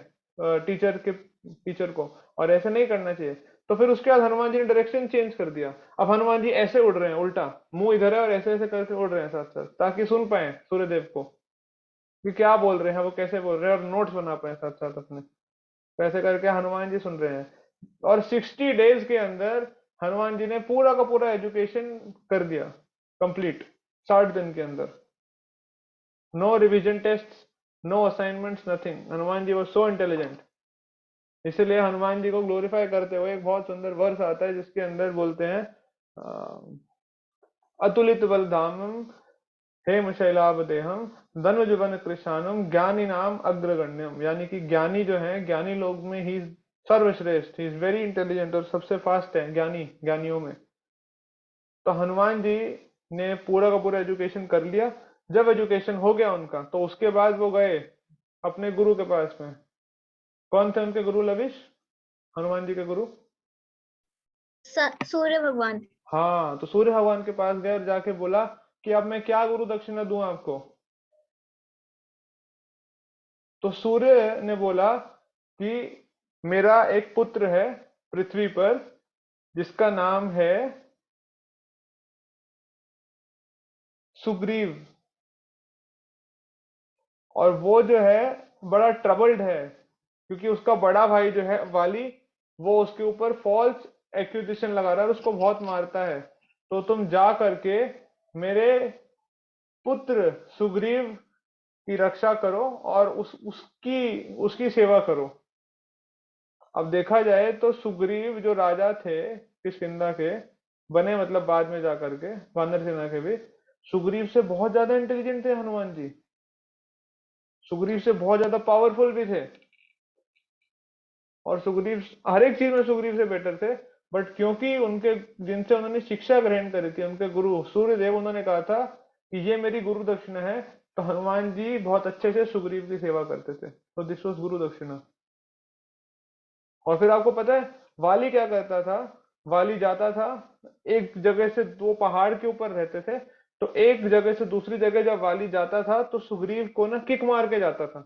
टीचर को, और ऐसे नहीं करना चाहिए। तो फिर उसके बाद हनुमान जी ने डायरेक्शन चेंज कर दिया। अब हनुमान जी ऐसे उड़ रहे हैं, उल्टा मुंह इधर है और ऐसे ऐसे करके उड़ रहे हैं साथ साथ, ताकि सुन पाए सूर्यदेव को कि क्या बोल रहे हैं, वो कैसे बोल रहे हैं, और नोट्स बना पाए साथ साथ अपने। वैसे करके हनुमान जी सुन रहे हैं, और 60 डेज के अंदर हनुमान जी ने पूरा का पूरा एजुकेशन कर दिया कंप्लीट, 60 दिन के अंदर। No revision test, no assignments, nothing. Hanuman ji वो सो इंटेलिजेंट। इसलिए हनुमान जी को ग्लोरीफाई करते हुए एक बहुत सुंदर वर्स आता है जिसके अंदर बोलते हैं अतुलित बलधामम हेम शैलाभदेहम धनुजवन कृशानम ज्ञानी नाम अग्रगण्यम। यानी कि ज्ञानी जो है, ज्ञानी लोग में ही सर्वश्रेष्ठ, ही इज वेरी इंटेलिजेंट और सबसे फास्ट है ज्ञानी ज्ञानियों में। तो हनुमान जी ने पूरा का पूरा एजुकेशन कर लिया। जब एजुकेशन हो गया उनका तो उसके बाद वो गए अपने गुरु के पास में। कौन थे उनके गुरु लविश, हनुमान जी के गुरु? सूर्य भगवान। हाँ, तो सूर्य भगवान के पास गए और जाके बोला कि अब मैं क्या गुरु दक्षिणा दूं आपको? तो सूर्य ने बोला कि मेरा एक पुत्र है पृथ्वी पर जिसका नाम है सुग्रीव, और वो जो है बड़ा ट्रबल्ड है, क्योंकि उसका बड़ा भाई जो है वाली, वो उसके ऊपर फॉल्स एक्यूजेशन लगा रहा है और उसको बहुत मारता है। तो तुम जा करके मेरे पुत्र सुग्रीव की रक्षा करो और उसकी उसकी सेवा करो। अब देखा जाए तो सुग्रीव जो राजा थे किष्किंधा के, बने मतलब बाद में जाकर के वानर सेना के भी, सुग्रीव से बहुत ज्यादा इंटेलिजेंट थे हनुमान जी, सुग्रीव से बहुत ज्यादा पावरफुल भी थे। और सुग्रीव हर एक चीज में सुग्रीव से बेटर थे, बट क्योंकि उनके जिनसे उन्होंने शिक्षा ग्रहण करी थी, उनके गुरु सूर्यदेव, उन्होंने कहा था कि ये मेरी गुरु दक्षिणा है, तो हनुमान जी बहुत अच्छे से सुग्रीव की सेवा करते थे, तो दिस वाज गुरु दक्षिणा। और फिर आपको पता है वाली क्या करता था? वाली जाता था एक जगह से, दो पहाड़ के ऊपर रहते थे, तो एक जगह से दूसरी जगह जब वाली जाता था तो सुग्रीव को ना किक मार के जाता था,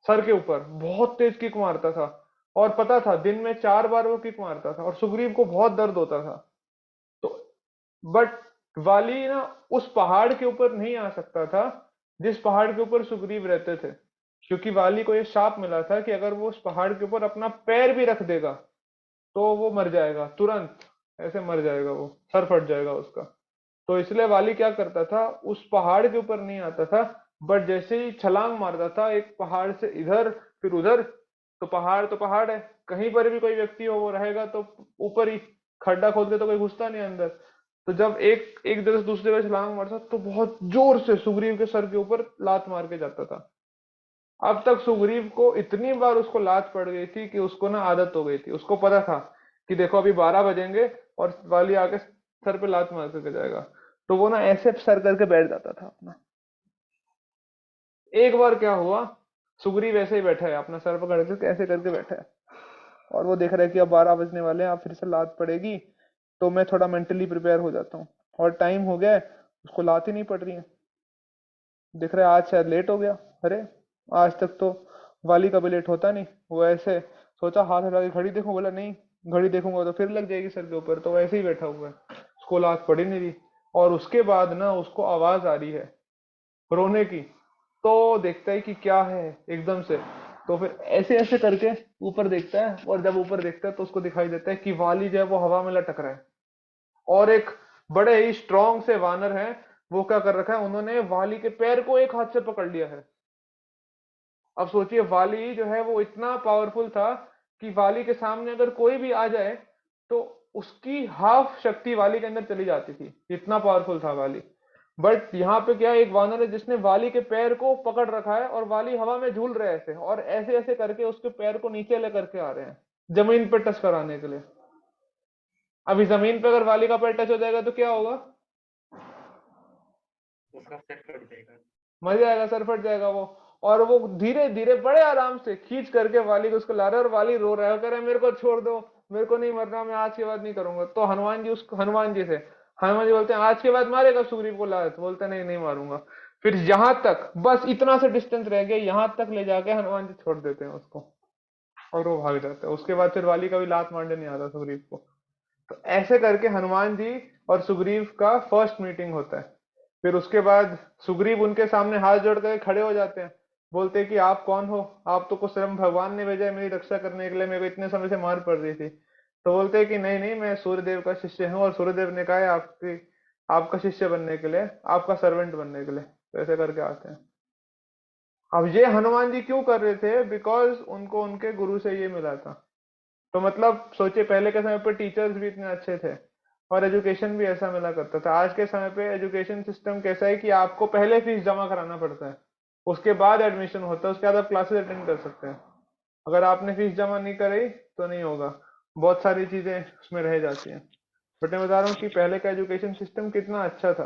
सर के ऊपर बहुत तेज किक मारता था, और पता था दिन में 4 बार वो किक मारता था, और सुग्रीव को बहुत दर्द होता था। तो बट वाली ना उस पहाड़ के ऊपर नहीं आ सकता था जिस पहाड़ के ऊपर सुग्रीव रहते थे, क्योंकि वाली को ये शाप मिला था कि अगर वो उस पहाड़ के ऊपर अपना पैर भी रख देगा तो वो मर जाएगा, तुरंत ऐसे मर जाएगा, वो सर फट जाएगा उसका। तो इसलिए वाली क्या करता था, उस पहाड़ के ऊपर नहीं आता था, बट जैसे ही छलांग मारता था एक पहाड़ से इधर फिर उधर, तो पहाड़ है, कहीं पर भी कोई व्यक्ति हो वो रहेगा तो ऊपर ही, खड्डा खोद के तो कोई घुसता नहीं अंदर। तो जब एक एक जगह से दूसरी जगह छलांग मारता तो बहुत जोर से सुग्रीव के सर के ऊपर लात मार के जाता था। अब तक सुग्रीव को इतनी बार उसको लात पड़ गई थी कि उसको ना आदत हो गई थी, उसको पता था कि देखो अभी 12 बजेंगे और वाली आके सर पे लात मार करके जाएगा, तो वो ना ऐसे सर करके बैठ जाता था अपना। एक बार क्या हुआ, सुग्रीव ऐसे ही बैठा है, अपना सर पकड़ के ऐसे करके बैठा है, और वो देख रहा है कि अब 12 बजने वाले हैं, अब फिर से लात पड़ेगी, तो मैं थोड़ा मेंटली प्रिपेयर हो जाता हूँ, और टाइम हो गया है, उसको लात ही नहीं पड़ रही है, दिख रहा है आज शायद लेट हो गया। अरे आज तक तो वाली कभी लेट होता नहीं। वो ऐसे सोचा, हाथ हटा के घड़ी देखूं, बोला नहीं, घड़ी देखूंगा तो फिर लग जाएगी सर के ऊपर, तो वैसे ही बैठा हुआ है, उसको लात पड़ी नहीं रही। और उसके बाद ना उसको आवाज आ रही है रोने की, तो देखता है कि क्या है एकदम से, तो फिर ऐसे ऐसे करके ऊपर देखता है, और जब ऊपर देखता है तो उसको दिखाई देता है कि वाली जो है वो हवा में लटक रहा है, और एक बड़े ही स्ट्रांग से वानर है, वो क्या कर रखा है, उन्होंने वाली के पैर को एक हाथ से पकड़ लिया है। अब सोचिए वाली जो है वो इतना पावरफुल था कि वाली के सामने अगर कोई भी आ जाए तो उसकी हाफ शक्ति वाली के अंदर चली जाती थी, इतना पावरफुल था वाली। बट यहाँ पे क्या है, एक वानर है जिसने वाली के पैर को पकड़ रखा है, और वाली हवा में झूल रहे हैं ऐसे, और ऐसे ऐसे करके उसके पैर को नीचे ले करके आ रहे हैं जमीन पे टच कराने के लिए। अभी जमीन पे अगर वाली का पैर टच हो जाएगा तो क्या होगा? उसका सर कट जाएगा। मर जाएगा, सर फट जाएगा वो। और वो धीरे धीरे बड़े आराम से खींच करके वाली को उसको ला रहा है, और वाली रो रहा है, कह रहा है मेरे को छोड़ दो, मेरे को नहीं मरना, मैं आज के बाद नहीं करूंगा। तो हनुमान जी से हनुमान जी बोलते हैं आज के बाद मारेगा सुग्रीव को लात? बोलते नहीं नहीं मारूंगा। फिर यहां तक, बस इतना सा डिस्टेंस रह गया, यहां तक ले जाके हनुमान जी छोड़ देते हैं उसको, और वो भाग जाता है। उसके बाद फिर वाली का भी लात मारने नहीं आता सुग्रीव को। तो ऐसे करके हनुमान जी और सुग्रीव का फर्स्ट मीटिंग होता है। फिर उसके बाद सुग्रीव उनके सामने हाथ जोड़ कर खड़े हो जाते हैं, बोलते हैं कि आप कौन हो? आप तो कुछ स्वयं भगवान ने भेजा है मेरी रक्षा करने के लिए, मेरे को इतने समय से मार पड़ रही थी। तो बोलते हैं कि नहीं नहीं, मैं सूर्यदेव का शिष्य हूँ, और सूर्यदेव ने कहा है आपकी आपका शिष्य बनने के लिए, आपका सर्वेंट बनने के लिए। तो ऐसे करके आते हैं। अब ये हनुमान जी क्यों कर रहे थे? बिकॉज उनको उनके गुरु से ये मिला था। तो मतलब सोचिए पहले के समय पे टीचर्स भी इतने अच्छे थे, और एजुकेशन भी ऐसा मिला करता था। आज के समय पे एजुकेशन सिस्टम कैसा है कि आपको पहले फीस जमा कराना पड़ता है, उसके बाद एडमिशन होता है, उसके बाद आप क्लासेस अटेंड कर सकते हैं। अगर आपने फीस जमा नहीं कराई तो नहीं होगा, बहुत सारी चीजें उसमें रह जाती हैं। बट मैं बता रहा हूँ कि पहले का एजुकेशन सिस्टम कितना अच्छा था,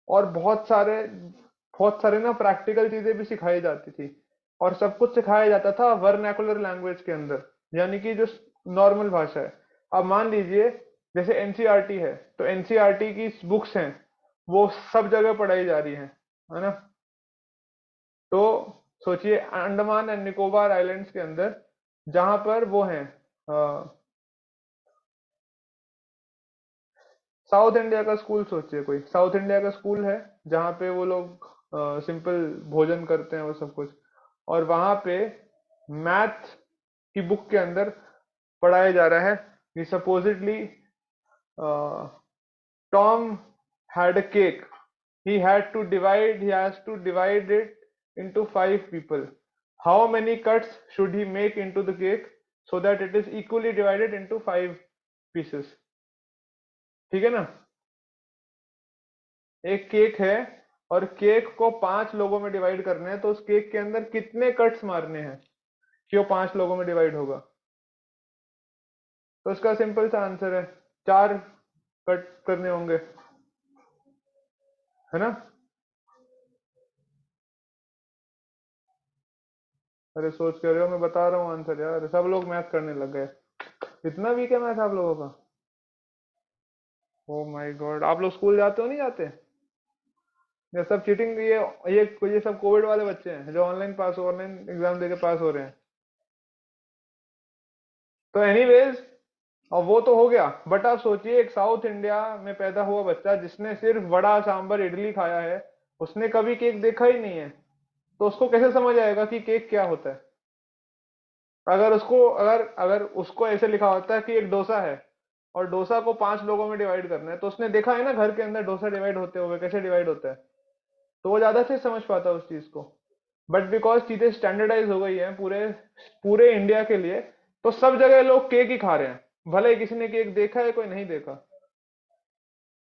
और बहुत सारे ना प्रैक्टिकल चीजें भी सिखाई जाती थी, और सब कुछ सिखाया जाता था वर्नाकुलर लैंग्वेज के अंदर, यानी कि जो नॉर्मल भाषा है। अब मान लीजिए जैसे एनसीईआरटी है, तो एनसीईआरटी की बुक्स हैं वो सब जगह पढ़ाई जा रही है ना। तो सोचिए अंडमान एंड निकोबार आइलैंड्स के अंदर जहां पर वो है, साउथ इंडिया का स्कूल, सोचिए कोई साउथ इंडिया का स्कूल है जहाँ पे वो लोग सिंपल भोजन करते हैं वो सब कुछ, और वहां पे मैथ की बुक के अंदर पढ़ाया जा रहा है कि supposedly Tom had a cake. He has to divide it into 5 people. How many cuts should he make into the cake so that it is equally divided into 5 pieces? ठीक है ना? एक केक है, और केक को 5 लोगों में divide करने हैं, तो उस केक के अंदर कितने कट्स मारने हैं? कि वो 5 लोगों में डिवाइड होगा? तो इसका सिंपल सा आंसर है 4 कट करने होंगे, है ना? अरे सोच कर रहे हो, मैं बता रहा हूँ आंसर यार, सब लोग मैथ करने लग गए। इतना वीक है मैथ आप लोगों का? ओ माय गॉड, आप लोग स्कूल जाते हो नहीं जाते? ये सब चीटिंग, ये सब कोविड वाले बच्चे हैं जो ऑनलाइन एग्जाम देके पास हो रहे हैं। तो एनीवेज, और वो तो हो गया, बट आप सोचिए एक साउथ इंडिया में पैदा हुआ बच्चा जिसने सिर्फ वड़ा सांभर इडली खाया है, उसने कभी केक देखा ही नहीं है, तो उसको कैसे समझ आएगा कि केक क्या होता है? अगर उसको ऐसे लिखा होता है कि एक डोसा है और डोसा को 5 लोगों में डिवाइड करना है, तो उसने देखा है ना घर के अंदर डोसा डिवाइड होते हुए कैसे डिवाइड होता है, तो वो ज्यादा से समझ पाता है उस चीज को। बट बिकॉज चीजें स्टैंडर्डाइज हो गई हैं पूरे पूरे इंडिया के लिए, तो सब जगह लोग केक ही खा रहे हैं, भले ही किसी ने केक देखा है कोई नहीं देखा।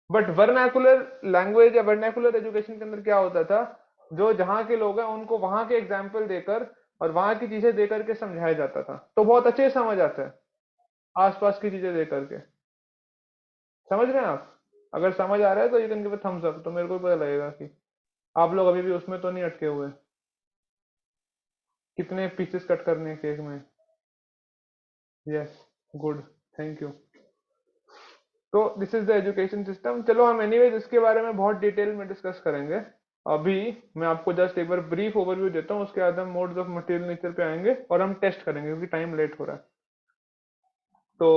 बट वर्नाकुलर लैंग्वेज या वर्नाकुलर एजुकेशन के अंदर क्या होता था, जो जहां के लोग हैं उनको वहां के एग्जाम्पल देकर और वहां की चीजें देकर के समझाया जाता था, तो बहुत अच्छे से समझ आता है आसपास की चीजें देकर के। समझ रहे हैं आप? अगर समझ आ रहा है तो you can give a thumbs up, तो मेरे को पता लगेगा कि आप लोग अभी भी उसमें तो नहीं अटके हुए। कितने पीसेस कट करने हैं केक में? Yes, good, thank you. तो this is the education system. चलो हम एनीवेज इसके बारे में बहुत डिटेल में डिस्कस करेंगे। अभी मैं आपको जस्ट एक बार ब्रीफ ओवरव्यू देता हूँ, उसके बाद हम मोड्स ऑफ मटेरियल नेचर पे आएंगे और हम टेस्ट करेंगे क्योंकि टाइम लेट हो रहा है। तो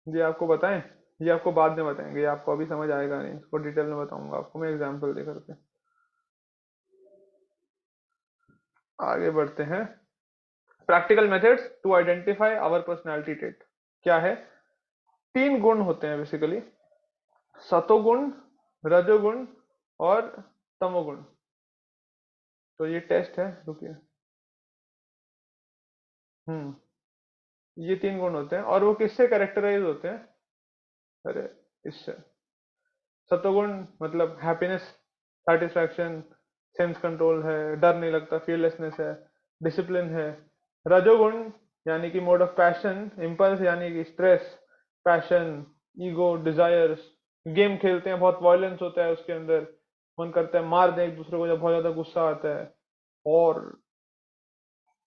ये आपको बताएं, ये आपको बाद में बताएंगे, ये आपको अभी समझ आएगा नहीं, इसको डिटेल में बताऊंगा आपको मैं एग्जाम्पल दे करके। आगे बढ़ते हैं। Practical methods to identify our personality trait. क्या है? 3 गुण होते हैं बेसिकली, सतोगुण, रजोगुण और तमोगुण। तो ये टेस्ट है, रुकिए। ये 3 गुण होते हैं और वो किससे कैरेक्टराइज होते हैं? अरे इससे। सतोगुण मतलब हैप्पीनेस, सेटिस्फैक्शन, सेंस कंट्रोल है, डर नहीं लगता, फियरलेसनेस है, डिसिप्लिन है। रजोगुण यानी कि मोड ऑफ पैशन, इम्पल्स यानी कि stress, passion, ego, desires, game खेलते हैं, बहुत वायलेंस होता है उसके अंदर, मन करता है मार दें एक दूसरे को जब बहुत ज्यादा गुस्सा आता है, और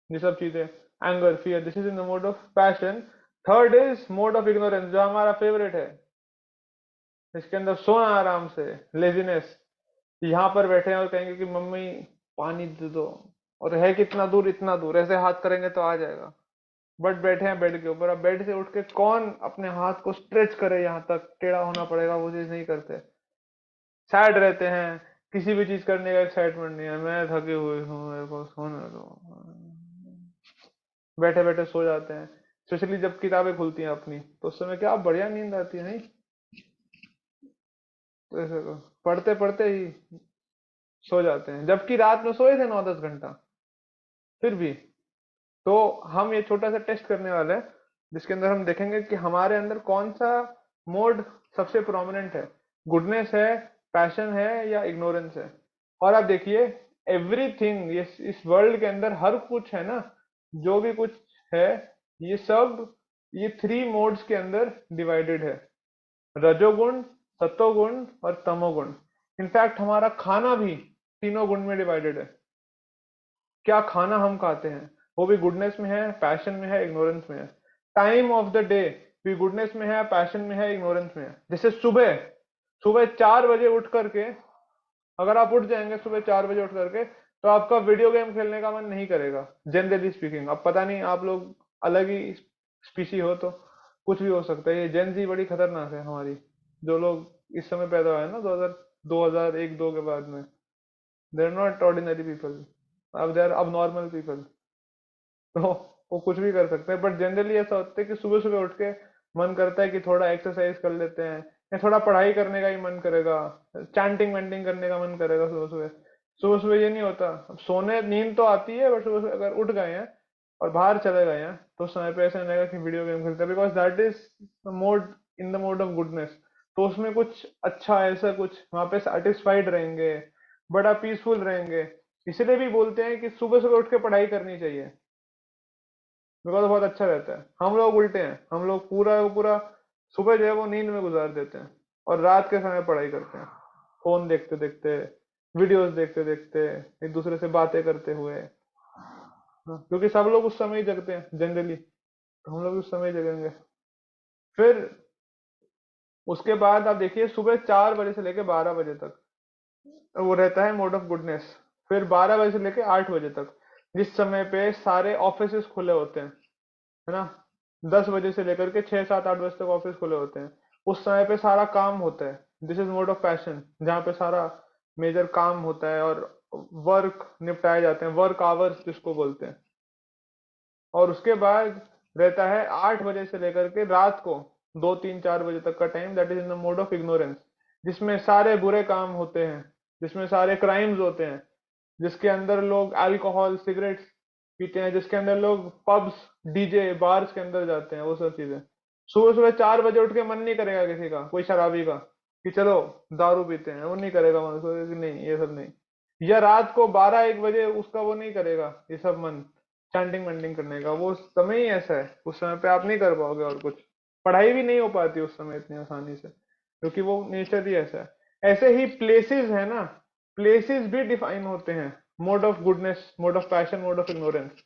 ये सब चीजें। Anger, fear, this is in the mode of passion. Third is mode of ignorance, जो हमारा फेवरेट है, इसके अंदर सोना आराम से, लेजीनेस, यहाँ पर बैठे हैं और कहेंगे कि मम्मी पानी दे दो, और है कितना दूर, इतना दूर, ऐसे हाथ करेंगे तो आ जाएगा, बट बैठे हैं बेड के ऊपर। अब बेड से उठ के कौन अपने हाथ को स्ट्रेच करे, यहाँ तक टेढ़ा होना पड़ेगा, वो चीज नहीं करते। सैड रहते हैं, किसी भी चीज करने का एक्साइटमेंट नहीं है, मैं थके हुए हूँ मेरे को सोने दो, बैठे बैठे सो जाते हैं। स्पेशली जब किताबें खुलती हैं अपनी, तो उस समय क्या बढ़िया नींद आती है, नहीं? तो ऐसे तो पढ़ते पढ़ते ही सो जाते हैं, जबकि रात में सोए थे 9-10 घंटा फिर भी। तो हम ये छोटा सा टेस्ट करने वाले हैं, जिसके अंदर हम देखेंगे कि हमारे अंदर कौन सा मोड सबसे प्रोमिनेंट है, गुडनेस है, पैशन है, या इग्नोरेंस है। और आप देखिए, एवरीथिंग, ये इस वर्ल्ड के अंदर हर कुछ है ना, जो भी कुछ है, ये सब ये 3 मोड्स के अंदर डिवाइडेड है, रजोगुण, सत्वगुण और तमोगुण। इनफैक्ट हमारा खाना भी तीनों गुण में डिवाइडेड है। क्या खाना हम खाते हैं वो भी गुडनेस में है, पैशन में है, इग्नोरेंस में है। टाइम ऑफ द डे भी गुडनेस में है, पैशन में है, इग्नोरेंस में है। जैसे सुबह सुबह 4 बजे उठ करके, अगर आप उठ जाएंगे सुबह 4 बजे उठ करके, तो आपका वीडियो गेम खेलने का मन नहीं करेगा, जनरली स्पीकिंग। अब पता नहीं आप लोग अलग ही स्पीसी हो तो कुछ भी हो सकता है, ये जेन जी बड़ी खतरनाक है हमारी, जो लोग इस समय पैदा हुए ना 2001-2 के बाद में, they are not ordinary people, अब दे आर अब नॉर्मल पीपल। तो वो कुछ भी कर सकते हैं, बट जनरली ऐसा होता है कि सुबह सुबह उठ के मन करता है कि थोड़ा एक्सरसाइज कर लेते हैं, या थोड़ा पढ़ाई करने का ही मन करेगा, चैंटिंग वैंटिंग करने का मन करेगा सुबह सुबह। सुबह सुबह ये नहीं होता। अब सोने नींद तो आती है, बट सुबह सुबह अगर उठ गए हैं और बाहर चले गए हैं, तो उस समय पे ऐसा नहीं लगेगा कि वीडियो गेम खेलते हैं, because that is mode in the mode of goodness. तो उसमें कुछ अच्छा, ऐसा कुछ वहां पे सेटिस्फाइड रहेंगे, बड़ा पीसफुल रहेंगे। इसलिए भी बोलते हैं कि सुबह सुबह उठ के पढ़ाई करनी चाहिए, बिकॉज बहुत अच्छा रहता है। हम लोग उल्टे हैं, हम लोग पूरा का पूरा सुबह जो है वो नींद में गुजार देते हैं और रात के समय पढ़ाई करते हैं, फोन देखते देखते, वीडियोस देखते देखते, एक दूसरे से बातें करते हुए। हाँ, क्योंकि सब लोग उस समय ही जगते हैं जनरली, तो हम लोग उस समय ही जगेंगे। फिर उसके बाद आप देखिए सुबह 4 बजे से लेकर 12 बजे तक वो रहता है मोड ऑफ गुडनेस। फिर 12 बजे से लेकर 8 बजे तक, जिस समय पे सारे ऑफिस खुले होते हैं, है ना, 10 बजे से लेकर के 6 7 8 बजे तक ऑफिस खुले होते हैं, उस समय पे सारा काम होता है। This is mode of passion, जहाँ पे सारा मेजर काम होता है और वर्क निपटाए जाते हैं, वर्क आवर्स जिसको बोलते हैं। और उसके बाद रहता है 8 बजे से लेकर के रात को 2 3 4 बजे तक का time, that is in the mode of ignorance, जिसमें सारे बुरे काम होते हैं, जिसमें सारे क्राइम्स होते हैं, जिसके अंदर लोग अल्कोहल सिगरेट्स पीते हैं, जिसके अंदर लोग पब्स डीजे बार्स के अंदर जाते हैं, वो सब चीजें। सुबह सुबह 4 बजे उठ के मन नहीं करेगा किसी का, कोई शराबी का, कि चलो दारू पीते हैं, वो नहीं करेगा मन, सोचेगा कि नहीं ये सब नहीं। या रात को 12 1 बजे उसका वो नहीं करेगा ये सब मन, चैंटिंग वैंटिंग करने का, वो समय ही ऐसा है, उस समय पे आप नहीं कर पाओगे और कुछ। पढ़ाई भी नहीं हो पाती उस समय इतनी आसानी से, क्योंकि वो नेचर ही ऐसा है। ऐसे ही प्लेसेस है ना, प्लेसेस भी डिफाइन होते हैं, mode of goodness, mode of passion, mode of ignorance.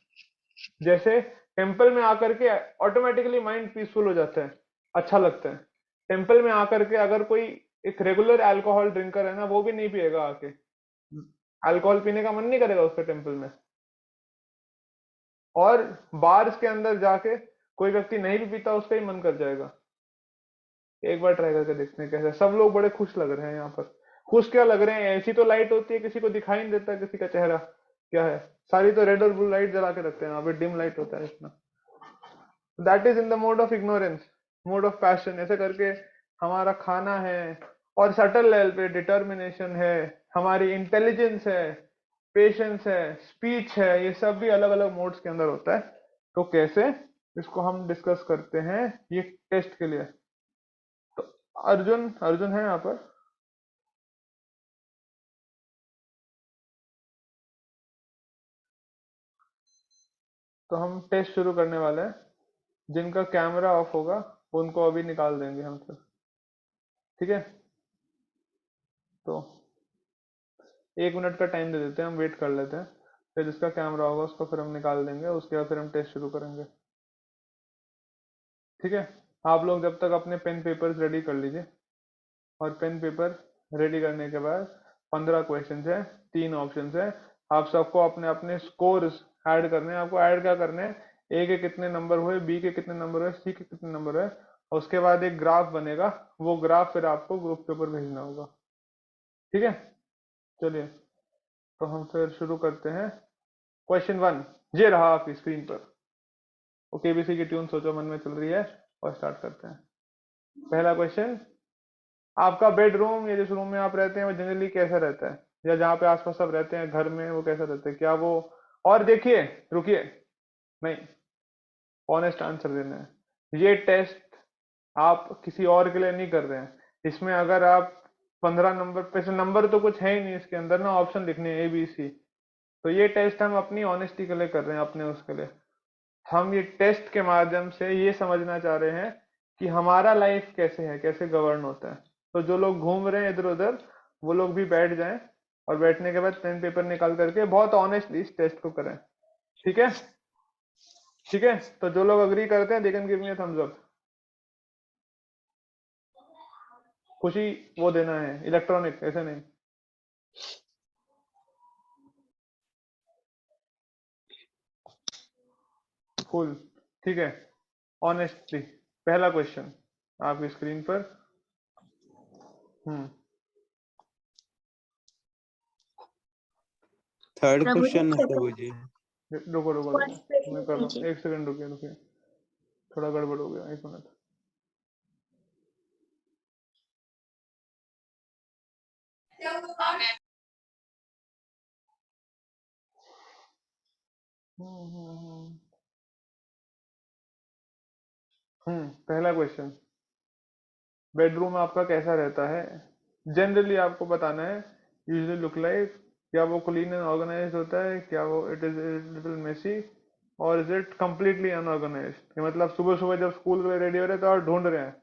जैसे टेम्पल में आकर के ऑटोमेटिकली माइंड पीसफुल हो जाता है, अच्छा लगता है। टेम्पल में आकर के अगर कोई एक रेगुलर अल्कोहल ड्रिंकर है ना, वो भी नहीं पिएगा आके, अल्कोहल पीने का मन नहीं करेगा उसका टेम्पल में। और बार्स के अंदर जाके कोई व्यक्ति नहीं भी पीता, उसका ही मन कर जाएगा। एक बार ट्राई करके देखते हैं कैसा है। सब लोग बड़े खुश लग रहे हैं यहाँ पर। खुश क्या लग रहे हैं, ऐसी तो लाइट होती है किसी को दिखाई नहीं देता किसी का चेहरा क्या है, सारी तो रेड और ब्लू लाइट जला के रखते हैं, यहाँ पे डिम लाइट होता है इतना। That is in the mode of ignorance, mode of passion. ऐसे करके हमारा खाना है, और सटल लेवल पे डिटर्मिनेशन है, हमारी इंटेलिजेंस है, पेशेंस है, स्पीच है, ये सब भी अलग अलग मोड्स के अंदर होता है। तो कैसे, इसको हम डिस्कस करते हैं ये टेस्ट के लिए। तो अर्जुन, अर्जुन है यहाँ पर? तो हम टेस्ट शुरू करने वाले हैं। जिनका कैमरा ऑफ होगा उनको अभी निकाल देंगे हम सब, ठीक है? तो 1 मिनट का टाइम दे देते हैं, हम वेट कर लेते हैं। फिर जिसका कैमरा होगा उसको फिर हम निकाल देंगे, उसके बाद फिर हम टेस्ट शुरू करेंगे, ठीक है? आप लोग जब तक अपने पेन पेपर्स रेडी कर लीजिए। और पेन पेपर रेडी करने के बाद 15 क्वेश्चन है, 3 ऑप्शन है। आप सबको अपने अपने स्कोर्स ऐड करने हैं। आपको ऐड क्या करने हैं, ए के कितने नंबर हुए, बी के कितने नंबर हुए, सी के कितने नंबर हुए, और उसके बाद एक ग्राफ बनेगा, वो ग्राफ फिर आपको ग्रुप के ऊपर भेजना होगा, ठीक है? चलिए, तो हम फिर शुरू करते हैं। क्वेश्चन 1 ये रहा आपकी स्क्रीन पर। वो केबीसी की ट्यून सोचो मन में चल रही है, और स्टार्ट करते हैं। पहला क्वेश्चन, आपका बेडरूम या जिस रूम में आप रहते हैं वो जनरली कैसा रहता है, या जहाँ पे आसपास सब रहते हैं घर में, वो कैसा रहता है, क्या वो, और देखिए, रुकिए, नहीं, ऑनेस्ट आंसर देना है। ये टेस्ट आप किसी और के लिए नहीं कर रहे हैं। इसमें अगर आप 15 नंबर पे से, नंबर तो कुछ है ही नहीं इसके अंदर ना, ऑप्शन लिखने हैं ABC। तो ये टेस्ट हम अपनी ऑनेस्टी के लिए कर रहे हैं, अपने उसके लिए। हम ये टेस्ट के माध्यम से ये समझना चाह रहे हैं कि हमारा लाइफ कैसे है, कैसे गवर्न होता है। तो जो लोग घूम रहे हैं इधर उधर, वो लोग भी बैठ जाएं, और बैठने के बाद पेन पेपर निकाल करके बहुत ऑनेस्टली इस टेस्ट को करें, ठीक है? ठीक है, तो जो लोग अग्री करते हैं they can give me a thumbs up. खुशी वो देना है, इलेक्ट्रॉनिक, ऐसे नहीं। फुल, ठीक है, ऑनेस्टली। पहला क्वेश्चन आपकी स्क्रीन पर। हम्म थर्ड प्रभु जी क्वेश्चन है प्रभु जी। रुको रुको रुको, फर्स्ट मैं कर प्रश्न रहा हूँ, कीजिए। 1 सेकंड रुकिए रुकिए, थोड़ा गड़बड़ हो गया, 1 मिनट। पहला क्वेश्चन, बेडरूम आपका कैसा रहता है? जनरली आपको बताना है, यूजुअली लुक लाइक क्या वो क्लीन एंड ऑर्गेनाइज होता है, क्या वो इट इज लिटिल मेसी, और इज इट कंप्लीटली अनऑर्गेनाइज्ड? मतलब सुबह सुबह जब स्कूल के लिए रेडी हो रहे हैं तो आप ढूंढ रहे हैं,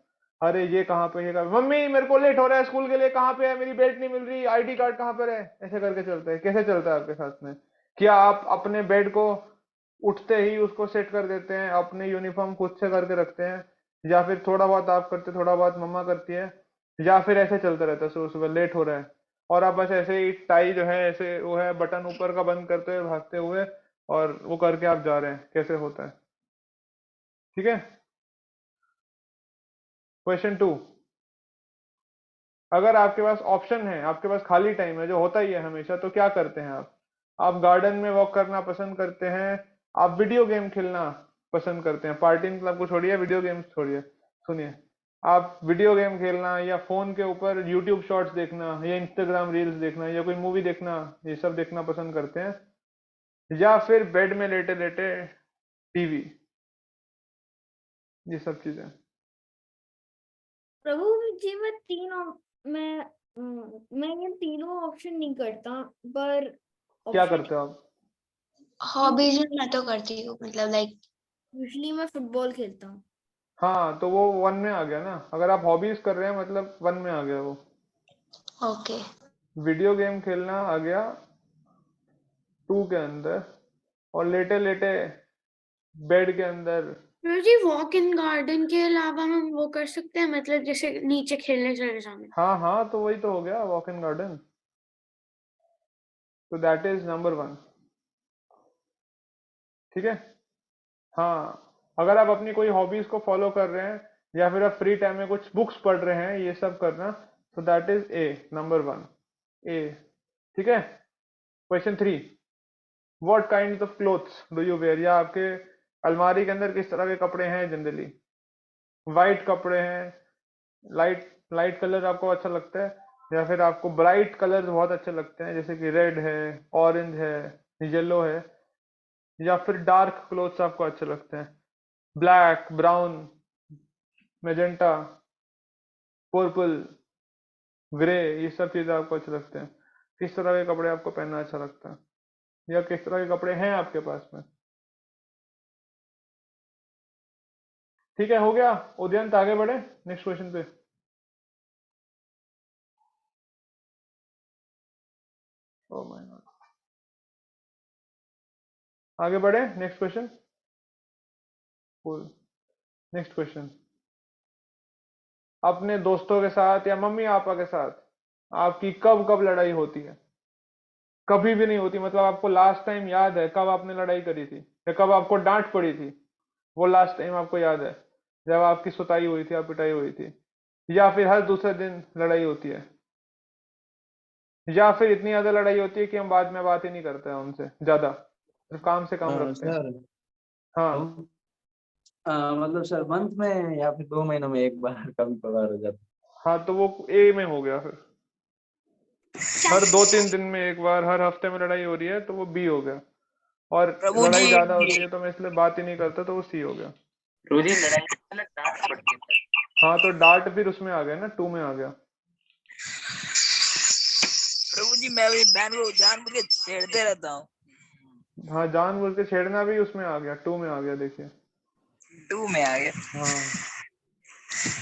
अरे ये कहाँ पे, ये कहाँ, मम्मी मेरे को लेट हो रहा है स्कूल के लिए, कहाँ पे है, मेरी बेल्ट नहीं मिल रही, आईडी कार्ड कहाँ पर है, ऐसे करके चलते हैं। कैसे चलता है आपके साथ में? क्या आप अपने बेड को उठते ही उसको सेट कर देते हैं, अपने यूनिफॉर्म खुद से करके रखते हैं, या फिर थोड़ा बहुत आप करते, थोड़ा बहुत मम्मा करती है, या फिर ऐसे चलता रहता है सुबह सुबह लेट हो रहा है और आप बस ऐसे ही टाई जो है ऐसे वो है बटन ऊपर का बंद करते हुए भागते हुए और वो करके आप जा रहे हैं, कैसे होता है? ठीक है। क्वेश्चन 2, अगर आपके पास ऑप्शन है, आपके पास खाली टाइम है जो होता ही है हमेशा, तो क्या करते हैं आप गार्डन में वॉक करना पसंद करते हैं, आप वीडियो गेम खेलना पसंद करते हैं, पार्टी क्लब को छोड़िए, वीडियो गेम्स छोड़िए, सुनिए, आप वीडियो गेम खेलना या फोन के ऊपर यूट्यूब शॉर्ट्स देखना या इंस्टाग्राम रील्स देखना या कोई मूवी देखना, ये सब देखना पसंद करते हैं, या फिर बेड में लेटे लेटे टीवी, ये सब चीजें? प्रभु जी मैं ये तीनों ऑप्शन नहीं करता, पर क्या ऑप्शन करते हो आप? हॉबीज में मैं तो करती हूँ, मतलब लाइक यूजली मैं फुटबॉल खेलता हूँ। हाँ तो वो वन में आ गया ना, अगर आप हॉबीज कर रहे हैं मतलब वन में आ गया वो। ओके। वीडियो गेम खेलना आ गया 2 के अंदर, और लेटे लेटे बेड के अंदर। प्रभु जी वॉक इन गार्डन के अलावा हम वो कर सकते हैं, मतलब जैसे नीचे खेलने चले जाना। हाँ हाँ, तो वही तो हो गया वॉक इन गार्डन, तो दैट इज नंबर 1। ठीक है। हाँ, अगर आप अपनी कोई हॉबीज को फॉलो कर रहे हैं या फिर आप फ्री टाइम में कुछ बुक्स पढ़ रहे हैं, ये सब करना, तो that is A, number 1, A. ठीक है। Question 3, what kind of clothes do you wear, या आपके अलमारी के अंदर किस तरह के कपड़े हैं जनरली? वाइट कपड़े हैं, लाइट लाइट कलर आपको अच्छा लगता है, या फिर आपको ब्राइट कलर बहुत अच्छे लगते हैं जैसे कि रेड है, ऑरेंज है, येलो है, या फिर डार्क क्लोथ्स आपको अच्छे लगते हैं, black, brown, magenta, purple, grey, ये सब चीजें आपको अच्छे लगते हैं? किस तरह के कपड़े आपको पहनना अच्छा लगता है, या किस तरह के कपड़े हैं आपके पास में? ठीक है, हो गया उदयंत, आगे बढ़े नेक्स्ट क्वेश्चन पे। ओ माय गॉड, आगे बढ़े नेक्स्ट क्वेश्चन। नेक्स्ट क्वेश्चन, अपने दोस्तों के साथ या मम्मी पापा के साथ आपकी कब कब लड़ाई होती है? कभी भी नहीं होती, मतलब आपको लास्ट टाइम याद है कब आपने लड़ाई करी थी, या कब आपको डांट पड़ी थी, वो लास्ट टाइम आपको याद है जब आपकी सुताई हुई थी, आप पिटाई हुई थी, या फिर हर दूसरे दिन लड़ाई होती है, या फिर इतनी ज्यादा लड़ाई होती है कि हम बाद में बात ही नहीं करते हैं उनसे ज्यादा, सिर्फ काम से काम रखते हैं? सर हाँ। हम मतलब सर मंथ में या फिर 2 महीनों में एक बार कभी कभार हो जाता हाँ तो वो ए में हो गया फिर, हर 2-3 दिन में एक बार, हर हफ्ते में लड़ाई हो रही है तो वो बी हो गया, और प्रभु लड़ाई जी। ज्यादा होती है तो मैं इसलिए बात ही नहीं करता तो वो सी हो गया। रोजी लड़ाई में मतलब डांट पड़ती है सर। हाँ तो डांट फिर उसमें आ गया ना, 2 में आ गया। प्रभु जी मैं अपनी बहन को जानबूझ के छेड़ते रहता हूँ। हाँ, जानबूझ के छेड़ना भी उसमें आ गया, 2 में आ गया, देखिए। 2 में आ गया। हाँ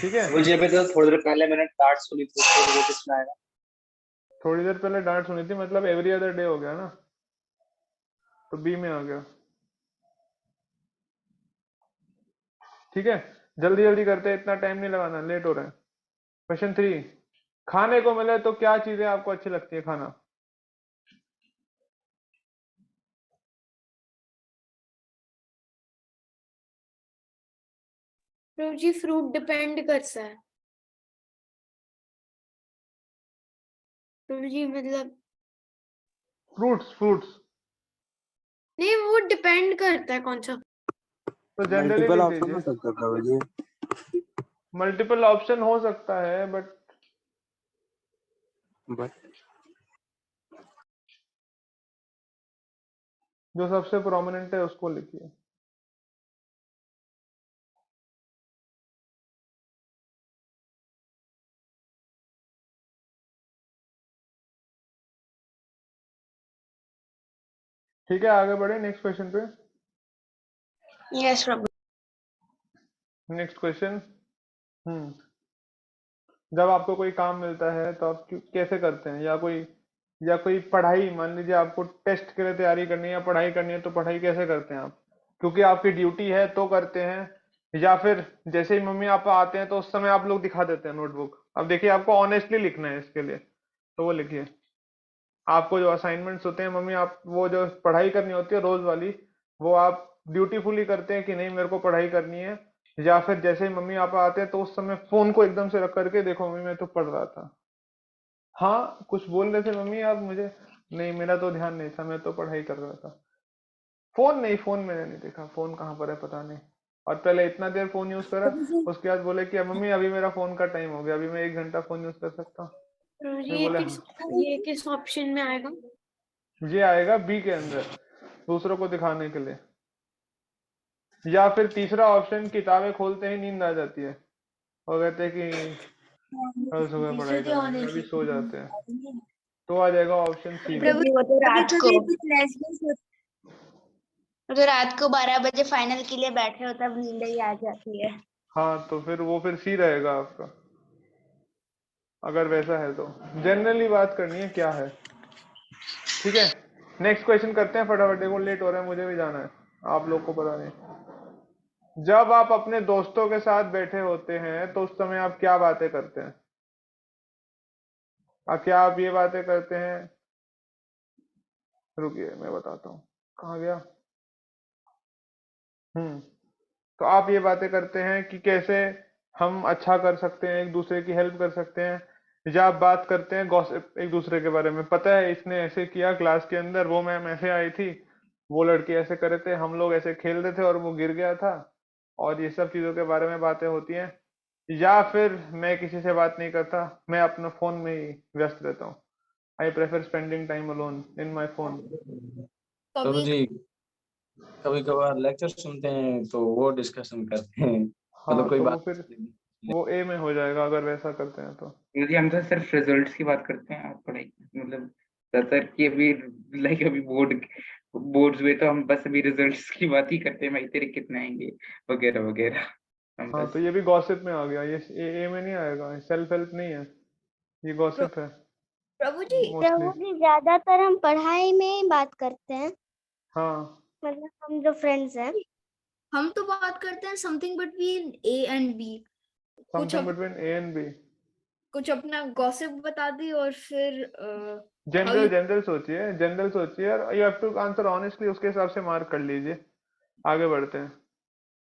ठीक है। मुझे अभी तो थोड़ी देर पहले मैंने डांट सुनी थी, तो वो किसमें आएगा? थोड़ी देर पहले डांट सुनी थी, मतलब एवरी अदर डे हो गया ना, तो बी में आ गया। ठीक है, जल्दी जल्दी करते हैं, इतना टाइम नहीं लगाना, लेट हो रहा है। क्वेश्चन 3, खाने को मिले तो क्या चीजें आपको अच्छी लगती है खाना? प्रभु जी फ्रूट डिपेंड करता है। प्रभु जी मतलब फ्रूट्स, फ्रूट्स नहीं, वो डिपेंड करता है कौन सा। तो जनरली मल्टीपल लिख ऑप्शन हो दीजिए। सकता है प्रभु जी। मल्टीपल ऑप्शन हो सकता है, बट बट जो सबसे प्रोमिनेंट है उसको लिखिए। ठीक है, आगे बढ़े नेक्स्ट क्वेश्चन पे। यस प्रभु। Next question. जब आपको कोई काम मिलता है तो आप कैसे करते हैं, या कोई पढ़ाई, मान लीजिए आपको टेस्ट के लिए तैयारी करनी है या पढ़ाई करनी है, तो पढ़ाई कैसे करते हैं आप? क्योंकि आपकी ड्यूटी है तो करते हैं, या फिर जैसे ही मम्मी पापा आते हैं तो उस समय आप लोग दिखा देते हैं नोटबुक? अब देखिए, आपको ऑनेस्टली लिखना है इसके लिए, तो वो लिखिए। आपको जो असाइनमेंट्स होते हैं, मम्मी आप वो जो पढ़ाई करनी होती है रोज वाली, वो आप ड्यूटीफुली करते हैं कि नहीं मेरे को पढ़ाई करनी है, या फिर जैसे ही मम्मी पापा आते हैं तो उस समय फोन को एकदम से रख करके, देखो मम्मी मैं तो पढ़ रहा था, हाँ कुछ बोल रहे थे मम्मी आप मुझे, नहीं मेरा तो ध्यान नहीं था, मैं तो पढ़ाई कर रहा था। फोन नहीं, फोन मैंने नहीं देखा, फोन कहाँ पर है पता नहीं, और पहले इतना देर फोन यूज करा, प्रभु जी उसके बाद बोले कि मम्मी अभी मेरा फोन का टाइम हो गया, अभी मैं 1 घंटा फोन यूज कर सकता हूँ। प्रभु जी मैं बोले हाँ। ये किस ऑप्शन में आएगा? ये आएगा बी के अंदर, दूसरों को दिखाने के लिए। या फिर तीसरा ऑप्शन, किताबें खोलते ही नींद आ जाती है और कहते हैं कि कल सुबह पढ़ाई करेंगे, अभी सो जाते हैं, तो आ जाएगा ऑप्शन सी में। प्रभु वो तो कभी रात कभी को फ्लैशबैक तो रात को 12 बजे फाइनल के लिए बैठे हो तब नींद ही आ जाती है। हाँ तो फिर सी रहेगा आपका, अगर वैसा है तो। जनरली बात करनी है क्या है, ठीक है। नेक्स्ट क्वेश्चन करते हैं फटाफट, देखो लेट हो रहा है, मुझे भी जाना है, आप लोग को पता नहीं। जब आप अपने दोस्तों के साथ बैठे होते हैं तो उस समय आप क्या बातें करते हैं? क्या आप ये बातें करते हैं, रुकिए मैं बताता हूँ, कहाँ गया। तो आप ये बातें करते हैं कि कैसे हम अच्छा कर सकते हैं, एक दूसरे की हेल्प कर सकते हैं, या आप बात करते हैं गॉसिप एक दूसरे के बारे में, पता है इसने ऐसे किया क्लास के अंदर, वो मैम ऐसे आई थी, वो लड़के ऐसे करे थे, हम लोग ऐसे खेल रहे थे और वो गिर गया था, और ये सब चीजों के बारे में बातें होती हैं। या फिर मैं किसी से बात नहीं करता, मैं अपने फोन में ही व्यस्त रहता हूँ। I prefer spending time alone in my phone. Prabhu कभी जी कभी कभार लेक्चर सुनते हैं तो वो डिस्कशन करते हैं, मतलब हाँ कोई तो बात। वो ए में हो जाएगा अगर वैसा करते हैं तो। मुझे हम तो सिर्फ रिजल्ट्स की बात करते हैं, आप पढ़ाई मतलब ज्यादातर की अभी लाइक अभी बोर्ड्स हुए तो हम बस अभी रिजल्ट्स की बात ही करते हैं, भाई तेरे कितने आएंगे वगैरह वगैरह, हम हाँ बस। तो ये भी गॉसिप में आ गया, ये ए में नहीं आएगा, सेल्फ हेल्प नहीं है, ये प्र- गॉसिप है प्रभु जी मोस्टली। ज्यादातर हम पढ़ाई में ही बात करते हैं, हाँ मतलब हम जो फ्रेंड्स हैं। हम तो बात करते हैं something between A and B, कुछ something between A and B. कुछ अपना गॉसिप बता दी और फिर जनरल हाउ जनरल सोचिए, जनरल सोचिए, और you have to answer honestly, उसके हिसाब से मार्क कर लीजिए। आगे बढ़ते हैं।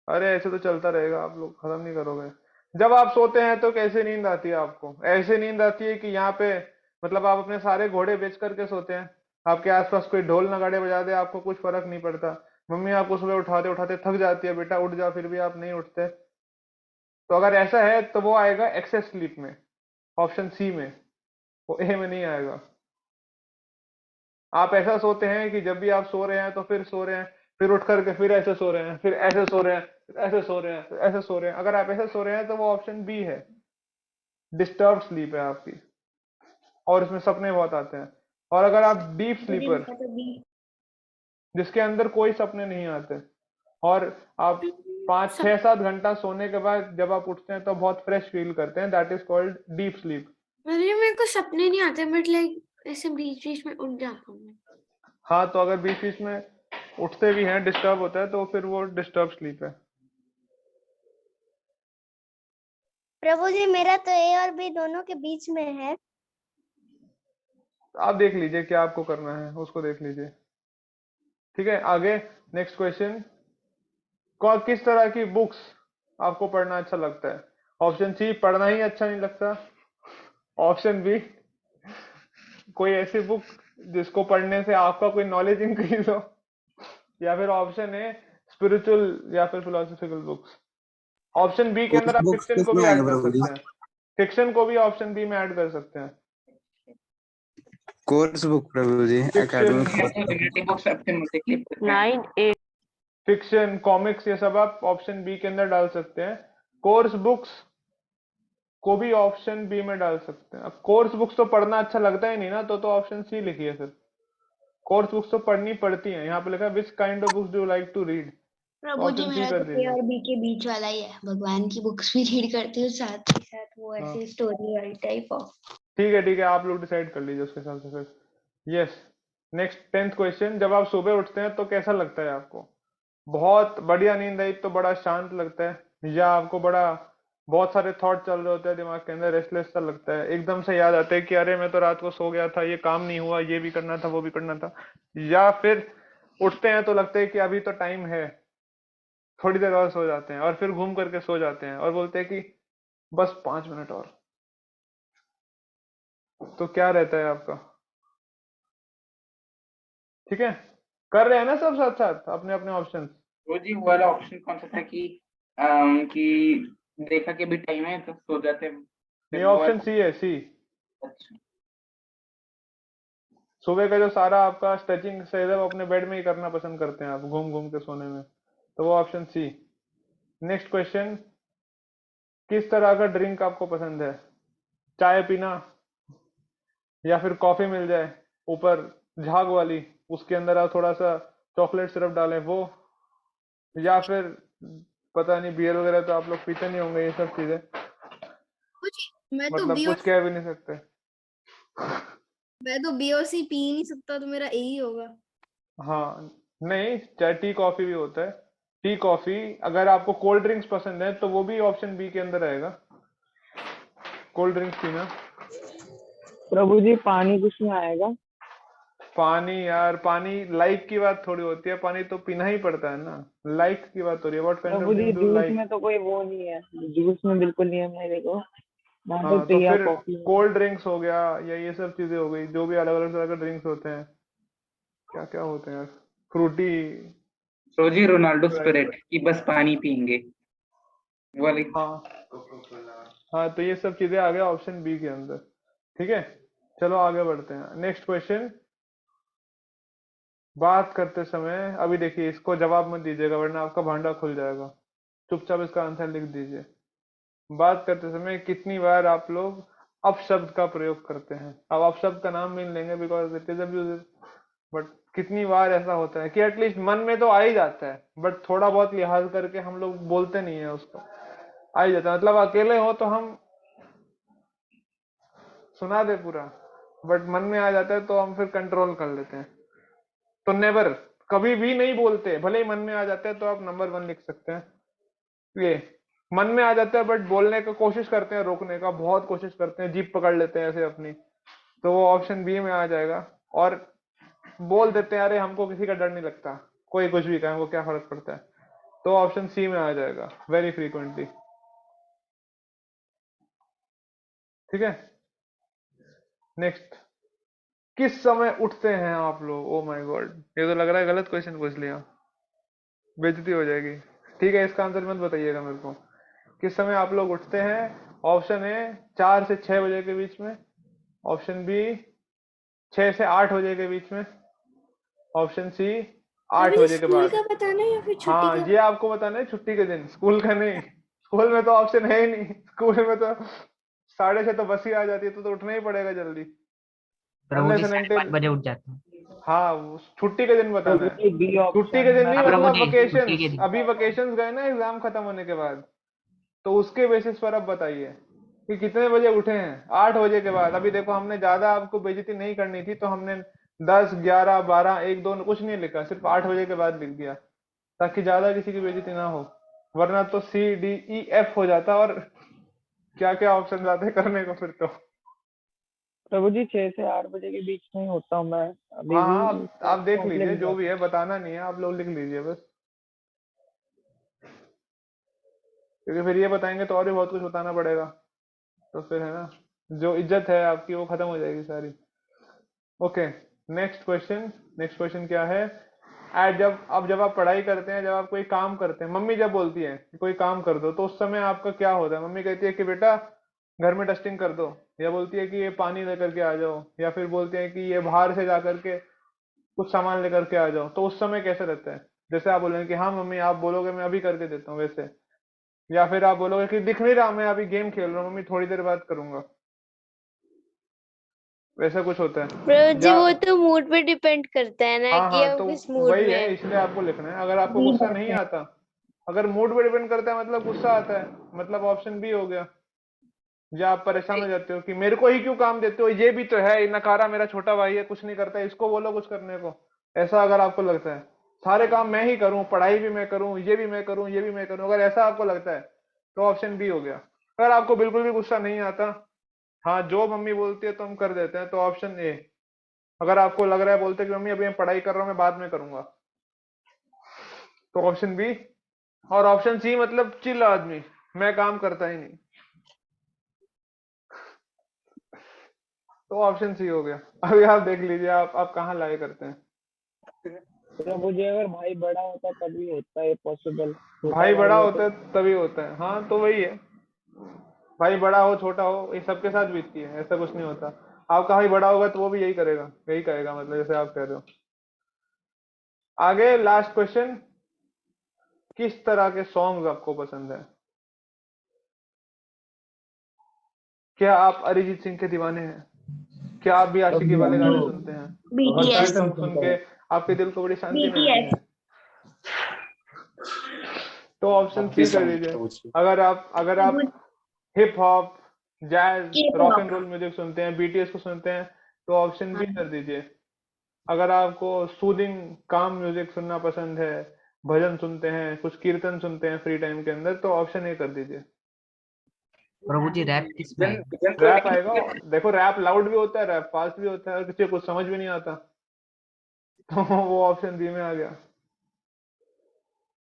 अरे ऐसे तो चलता रहेगा, आप लोग खत्म नहीं करोगे। जब आप सोते हैं तो कैसे नींद आती है आपको? ऐसे नींद आती है कि यहाँ पे, मतलब आप अपने सारे घोड़े बेच करके सोते हैं, आपके आसपास कोई ढोल नगाड़े बजा दे आपको कुछ फर्क नहीं पड़ता, मम्मी आपको सुबह उठाते उठाते थक जाती है, बेटा उठ जाओ, फिर भी आप नहीं उठते। तो अगर ऐसा है तो वो आएगा एक्सेस स्लीप में, ऑप्शन सी में, वो ए में नहीं आएगा। आप ऐसा सोते हैं कि जब भी आप सो रहे हैं तो फिर सो रहे हैं, फिर उठ करके फिर ऐसे सो रहे हैं, फिर ऐसे सो रहे हैं, फिर ऐसे सो रहे हैं, फिर ऐसे सो रहे हैं। अगर आप ऐसे सो रहे हैं तो वो ऑप्शन बी है, डिस्टर्ब स्लीप है आपकी, और इसमें सपने बहुत आते हैं। और अगर आप डीप स्लीपर, जिसके अंदर कोई सपने नहीं आते, और आप 5 6 7 घंटा सोने के बाद जब आप उठते हैं तो बहुत फ्रेश फील करते हैं, that is called deep sleep. मेरे को सपने नहीं आते, बट लाइक ऐसे बीच बीच में उठ जाता हूँ मैं। हाँ तो अगर बीच बीच में उठते भी हैं, डिस्टर्ब होता है, तो फिर वो डिस्टर्ब स्लीप है। प्रभु जी मेरा तो ए और बी दोनों के बीच में है। आप देख लीजिए क्या आपको करना है, उसको देख लीजिए। ठीक है, आगे नेक्स्ट क्वेश्चन। किस तरह की बुक्स आपको पढ़ना अच्छा लगता है? ऑप्शन सी, पढ़ना ही अच्छा नहीं लगता। ऑप्शन बी, कोई ऐसी बुक जिसको पढ़ने से आपका कोई नॉलेज इंक्रीज हो। या फिर ऑप्शन ए, स्पिरिचुअल या फिर फिलोसफिकल बुक्स। ऑप्शन बी के अंदर कोर्स आप बुक्स फिक्शन को किस में भी आएगा ऐड कर प्रभु जी? सकते हैं, फिक्शन को भी ऑप्शन बी में ऐड कर सकते हैं। कोर्स बुक प्रभु जी, फिक्शन, एकेडमिक। बुक्स आपसे मल्टीप्लाई करते हैं। 9 8 फिक्शन, कॉमिक्स, ये सब आप ऑप्शन बी के अंदर डाल सकते हैं। कोर्स बुक्स को भी ऑप्शन बी में डाल सकते हैं। अब कोर्स बुक्स तो पढ़ना अच्छा लगता ही नहीं ना, तो ऑप्शन सी लिखिए फिर। कोर्स बुक्स तो पढ़नी पड़ती हैं, यहाँ पे लिखा है which kind of books do you like to read, तो प्रभु जी ऑप्शन सी मेरा कर तो ए दीजिए। और बी के बीच वाला ही है, भगवान की बुक्स भी रीड करती हूँ साथ ही साथ वो हाँ ऐसे स्टोरी वाली टाइप ऑफ। ठीक है, आप लोग डिसाइड कर लीजिए उसके हिसाब से फिर। यस, नेक्स्ट 10th क्वेश्चन, जब आप सुबह उठते हैं तो कैसा लगता है आपको? बहुत बढ़िया नींद आई तो बड़ा शांत लगता है, या आपको बड़ा बहुत सारे थॉट चल रहे होते हैं दिमाग के अंदर, रेस्टलेस सा लगता है, एकदम से याद आता है कि अरे मैं तो रात को सो गया था, ये काम नहीं हुआ, ये भी करना था, वो भी करना था, या फिर उठते हैं तो लगता है कि अभी तो टाइम है, थोड़ी देर और सो जाते हैं और फिर घूम करके सो जाते हैं और बोलते हैं कि बस 5 मिनट और। तो क्या रहता है आपका? ठीक है, कर रहे हैं ना सब साथ साथ अपने अपने ऑप्शन? वो जी वो वाला ऑप्शन कौन सा था कि देखा कि अभी टाइम है तो सो जाते हैं, फिर ये वो ऑप्शन वाला। सी है, सी। अच्छा, सुबह का जो सारा आपका स्ट्रेचिंग से है वो अपने बेड में ही करना पसंद करते हैं आप, घूम घूम के सोने में, तो वो ऑप्शन सी। नेक्स्ट क्वेश्चन, किस तरह का ड्रिंक आपको पसंद है? चाय पीना, या फिर कॉफी मिल जाए ऊपर झाग वाली, उसके अंदर आप थोड़ा सा चॉकलेट सिरप डालें वो, या फिर पता नहीं, बियर वगैरह तो आप लोग पीते नहीं होंगे ये सब चीजें, मतलब कुछ कह भी नहीं सकते। मैं तो बी और सी पी ही नहीं सकता, तो मेरा ए ही होगा। हाँ, नहीं, चाहे टी कॉफी भी होता है, टी कॉफी। अगर आपको कोल्ड ड्रिंक्स पसंद है तो वो भी ऑप्शन बी के अंदर आएगा, कोल्ड ड्रिंक्स पीना। प्रभु जी पानी कुछ नहीं आएगा? पानी यार, पानी लाइक की बात थोड़ी होती है, पानी तो पीना ही पड़ता है ना, लाइक की बात हो रही है, what kind of Prabhu ji drink do juice like. में तो कोई वो नहीं है, जूस में बिल्कुल नहीं है मेरे को, ना तो हाँ तो टी या फिर कॉफी में। कोल्ड ड्रिंक्स हो गया, या ये सब चीजें हो गई, जो भी अलग अलग तरह के ड्रिंक्स होते हैं, क्या क्या होते हैं यार, फ्रूटी, रोजी रोनाल्डो स्प्राइट। स्पिरिट कि बस पानी पियेंगे वो वाली। हाँ हाँ, तो ये सब चीजें आ गया ऑप्शन बी के अंदर। ठीक है, चलो आगे बढ़ते हैं। नेक्स्ट क्वेश्चन, बात करते समय, अभी देखिए इसको जवाब मत दीजिएगा वरना आपका भांडा खुल जाएगा, चुपचाप इसका आंसर लिख दीजिए। बात करते समय कितनी बार आप लोग अपशब्द का प्रयोग करते हैं? अब अपशब्द का नाम भी नहीं लेंगे because it is abusive, but कितनी बार ऐसा होता है कि एटलीस्ट मन में तो आ ही जाता है, बट थोड़ा बहुत लिहाज करके हम लोग बोलते नहीं है उसको, आ ही जाता है, मतलब अकेले हो तो हम सुना दे पूरा, बट मन में आ जाता है तो हम फिर कंट्रोल कर लेते हैं। तो नेवर, कभी भी नहीं बोलते, भले ही मन में आ जाते हैं तो आप नंबर 1 लिख सकते हैं। ये मन में आ जाता है बट बोलने का कोशिश करते हैं, रोकने का बहुत कोशिश करते हैं, जीप पकड़ लेते हैं ऐसे अपनी, तो वो ऑप्शन बी में आ जाएगा। और बोल देते हैं अरे हमको किसी का डर नहीं लगता, कोई कुछ भी कहे हमको क्या फर्क पड़ता है, तो ऑप्शन सी में आ जाएगा, वेरी फ्रीक्वेंटली। ठीक है, नेक्स्ट, किस समय उठते हैं आप लोग? ओ माय गॉड, ये तो लग रहा है गलत क्वेश्चन पूछ लिया, बेइज्जती हो जाएगी। ठीक है, इसका आंसर मत बताइएगा मेरे को, किस समय आप लोग उठते हैं? ऑप्शन ए 4 से 6 बजे के बीच में, ऑप्शन बी 6 से 8 बजे के बीच में, ऑप्शन सी 8 प्रभु जी बजे के स्कूल बाद। का बताना है या फिर छुट्टी हाँ, का? ये आपको बताना है छुट्टी के दिन, स्कूल का नहीं, स्कूल में तो ऑप्शन है ही नहीं, स्कूल में तो 6:30 तो बस ही आ जाती है, तो उठना ही पड़ेगा जल्दी, प्रभु अनलेस जी एंड साढ़े अनटिल। 5 बजे उठ जाते हैं। हाँ, छुट्टी के दिन बताना प्रभु है, जी बी छुट्टी के ऑप्शन दिन मैं नहीं, हाँ प्रभु मतलब जी छुट्टी के वकेशंस, दिन। अभी वकेशंस गए ना एग्जाम खत्म होने के बाद, तो उसके बेसिस पर अब बताइए कि कितने बजे उठे हैं। 8 बजे के बाद, अभी देखो हमने ज्यादा आपको बेइज्जती नहीं करनी थी तो हमने 10, 11, 12, 1, 2 कुछ नहीं लिखा, सिर्फ 8 बजे के बाद लिख दिया, ताकि ज्यादा किसी की बेइज्जती ना हो, वरना तो सी डी ई एफ हो जाता और क्या क्या ऑप्शन आते करने को फिर तो। प्रभु जी 6 से 8 बजे के बीच में ही होता हूँ मैं, अभी हाँ हाँ, भी आप देख लीजिए कॉम्प्लेक्स जो भी जाता है, हूँ। बताना नहीं है, आप लोग लिख लीजिए बस, क्योंकि फिर ये बताएंगे तो और भी बहुत कुछ बताना पड़ेगा, तो फिर है ना, जो इज्जत है आपकी वो खत्म हो जाएगी सारी। Okay, next question, next question क्या है? आज जब आप पढ़ाई करते हैं, जब आप कोई काम करते हैं, मम्मी जब बोलती है कि कोई काम कर दो, तो उस समय आपका क्या होता है? मम्मी कहती है कि बेटा घर में डस्टिंग कर दो, या बोलती है कि ये पानी लेकर के आ जाओ, या फिर बोलते हैं कि ये बाहर से जा करके कुछ सामान लेकर के आ जाओ, तो उस समय कैसे रहता है? जैसे आप बोलेंगे कि हाँ मम्मी आप बोलोगे मैं अभी करके देता हूँ वैसे, या फिर आप बोलोगे कि दिख नहीं रहा मैं अभी गेम खेल रहा हूँ मम्मी थोड़ी देर बाद करूंगा। वैसा कुछ होता है। प्रभु जी या वो तो मूड पे डिपेंड करता है ना हाँ कि हाँ, आप तो किस मूड वही में है, हैं। इसलिए आपको लिखना है। अगर आपको गुस्सा नहीं आता, अगर मूड पे डिपेंड करता है मतलब गुस्सा आता है, मतलब ऑप्शन बी हो गया। या आप परेशान हो जाते हो कि मेरे को ही क्यों काम देते हो, ये भी तो है, ये नकारा मेरा छोटा भाई है, कुछ नहीं करता है, इसको बोलो कुछ करने को। ऐसा अगर आपको लगता है सारे काम मैं ही करूं, पढ़ाई भी मैं करूं, ये भी मैं करूं, ये भी मैं करूं, अगर ऐसा आपको लगता है तो ऑप्शन बी हो गया। अगर आपको बिल्कुल भी गुस्सा नहीं आता, हाँ जो मम्मी बोलती है तो हम कर देते हैं, तो ऑप्शन ए। अगर आपको लग रहा है, बोलते हैं कि मम्मी अभी मैं पढ़ाई कर रहा हूँ, मैं बाद में करूंगा, तो ऑप्शन बी। और ऑप्शन सी मतलब चिल आदमी, मैं काम करता ही नहीं, तो ऑप्शन सी हो गया। अभी आप देख लीजिए आप कहाँ लाए करते हैं। प्रभु जी अगर भाई बड़ा होता तभी होता है पॉसिबल, छोटा भाई बड़ा भाई है होता तो। है तभी होता है, हाँ तो वही है। भाई बड़ा हो छोटा हो, ये सबके साथ बीतती है, ऐसा कुछ नहीं होता। आपका भाई बड़ा होगा तो वो भी यही करेगा, यही कहेगा, मतलब जैसे आप कह रहे हो। आगे लास्ट क्वेश्चन, किस तरह के सॉन्ग्स आपको पसंद है? क्या आप अरिजीत सिंह के दीवाने हैं? क्या आप भी तब आशिकी भी वाले हम गाने तो सुनते हैं? हर सैड BTS सॉन्ग सुन सुनता के है। आपके दिल को बड़ी शांति मिलती BTS है? तो ऑप्शन आपके सी कर सॉन्ग दीजिए। तो कुछ अगर आप hip hop, jazz, rock and K-pop roll music सुनते हैं, बीटीएस को सुनते हैं, तो ऑप्शन बी हाँ कर दीजिए। अगर आपको सूदिंग काम म्यूजिक सुनना पसंद है, भजन सुनते हैं, कुछ कीर्तन सुनते हैं फ्री टाइम के अंदर, तो ऑप्शन ए कर दीजिए। प्रभु जी रैप किस में भजन आएगा? भजन तो रैप आएगा। लेकिन देखो रैप लाउड भी होता है, रैप फास्ट भी होता है, और किसी को कुछ समझ भी नहीं आता, तो वो ऑप्शन बी में आ गया।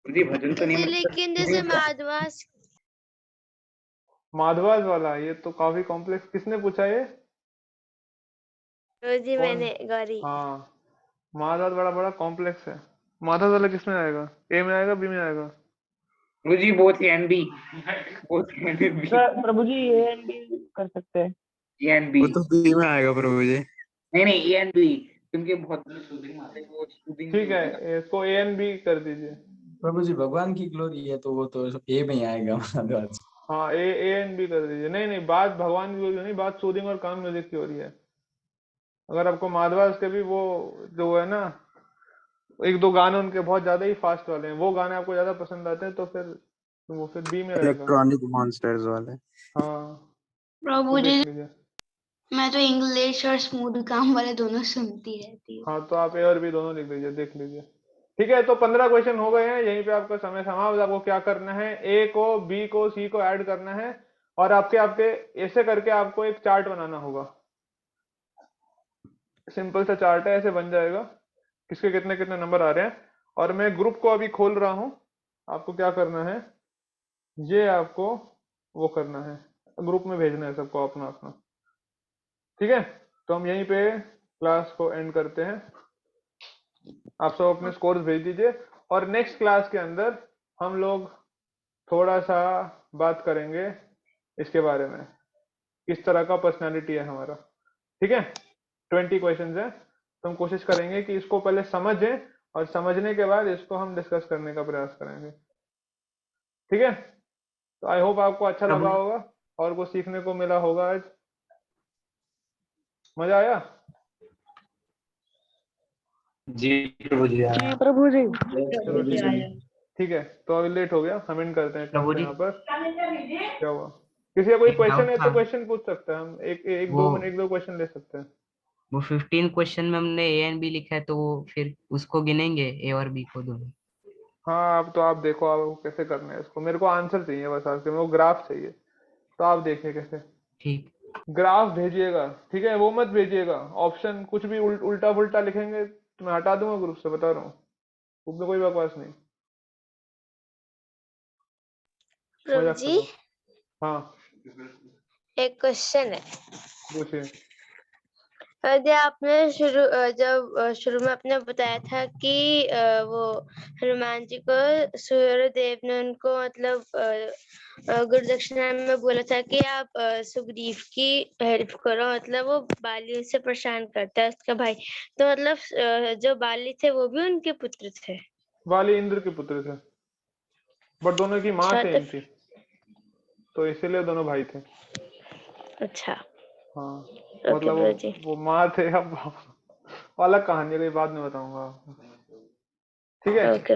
जी भजन तो नहीं जी मतलब लेकिन जैसे माधवास माधवाज वाला ये तो काफी कॉम्प्लेक्स, किसने पूछा ये? प्रभु जी कौन? मैंने गौरी हाँ, माधवाज बड़ा बड़ा कॉम्प्लेक्स है। माधवाज वाला किसमें आएगा? ए में आएगा, बी में आएगा? Guruji both and B, both and B, Prabhu ji A and B कर सकते हैं। A and B. वो तो बी में आएगा प्रभु जी। नहीं नहीं, ए एंड बी, क्योंकि बहुत सूदिंग आते हैं, वो सूदिंग भी ठीक होता है। है, इसको ए एंड बी कर दीजिए। प्रभु जी भगवान की ग्लोरी है तो वो तो ए में ही आएगा महाराज। हाँ, ए ए एंड बी कर दीजिए। नहीं नहीं, बात भगवान की हो रही नहीं, बात सूदिंग और काम म्यूजिक की हो रही है। अगर आपको माधवाज के भी वो जो है ना, एक दो गाने उनके बहुत ज्यादा ही फास्ट वाले हैं, वो गाने आपको ज्यादा पसंद आते हैं, तो वो फिर बी में रहेगा। इलेक्ट्रॉनिक मॉन्स्टर्स वाले। हाँ, तो प्रभु जी देख लीजिए। मैं तो इंग्लिश और स्मूथ काम वाले दोनों सुनती रहती हूँ। हाँ, तो आप ए और बी दोनों लिख लीजिए, देख लीजिए। ठीक है, तो 15 क्वेश्चन हो गए हैं, यहीं पे आपका समय समाप्त। आपको क्या करना है, ए को, बी को, सी को ऐड करना है, और आपके आपके ऐसे करके आपको एक चार्ट बनाना होगा। सिंपल सा चार्ट है, ऐसे बन जाएगा, किसके कितने कितने नंबर आ रहे हैं। और मैं ग्रुप को अभी खोल रहा हूँ। आपको क्या करना है, ये आपको वो करना है, ग्रुप में भेजना है सबको अपना अपना। ठीक है, तो हम यहीं पे क्लास को एंड करते हैं। आप सब अपने स्कोर्स भेज दीजिए, और नेक्स्ट क्लास के अंदर हम लोग थोड़ा सा बात करेंगे इसके बारे में, किस तरह का पर्सनालिटी है हमारा। ठीक है, 20 क्वेश्चंस है, तो हम कोशिश करेंगे कि इसको पहले समझें, और समझने के बाद इसको हम डिस्कस करने का प्रयास करेंगे। ठीक है, तो आई होप आपको अच्छा प्रभु लगा होगा और कुछ सीखने को मिला होगा आज। मजा आया? जी प्रभु जी हाँ। जी प्रभु जी। चलो ठीक है, ठीक है, तो अभी लेट हो गया, हम एंड करते हैं क्लास प्रभु को जी यहाँ पर। क्या हुआ? किसी का कोई एक क्वेश्चन डाउट है था। तो क्वेश्चन पूछ सकते हैं हम, एक एक वो दो मिनट, एक दो क्वेश्चन ले सकते हैं। वो 15 क्वेश्चन में हमने ए एंड बी लिखा है, तो वो फिर उसको गिनेंगे ए और बी को दोनों? हाँ, अब तो आप देखो आपको कैसे करना है इसको, मेरे को आंसर चाहिए बस आपके, मेरे को ग्राफ चाहिए, तो आप देखिए कैसे। ठीक। ग्राफ भेजिएगा, ठीक है, वो मत भेजिएगा ऑप्शन, कुछ भी उल्टा पुल्टा लिखेंगे तो मैं हटा दूंगा ग्रुप से, बता रहा हूँ। ग्रुप में कोई बकवास नहीं, प्रभु मजाक कर जी रहा हूँ। हाँ, एक क्वेश्चन है। पूछिए। जब आपने शुरू में आपने बताया था कि वो हनुमान जी को सूर्यदेव ने उनको मतलब गुरु दक्षिणा में बोला था कि आप सुग्रीव की हेल्प करो, मतलब वो बाली से परेशान करता है उसका भाई, तो मतलब जो बाली थे वो भी उनके पुत्र थे। वाली इंद्र के पुत्र थे, बट दोनों की माँ अच्छा तो सेम थी, तो इसीलिए दोनों भाई थे। अच्छा हाँ, मतलब प्रभु जी। वो माँ थे, अब वो अलग कहानी है, कोई बाद में बताऊंगा। ठीक है। ओके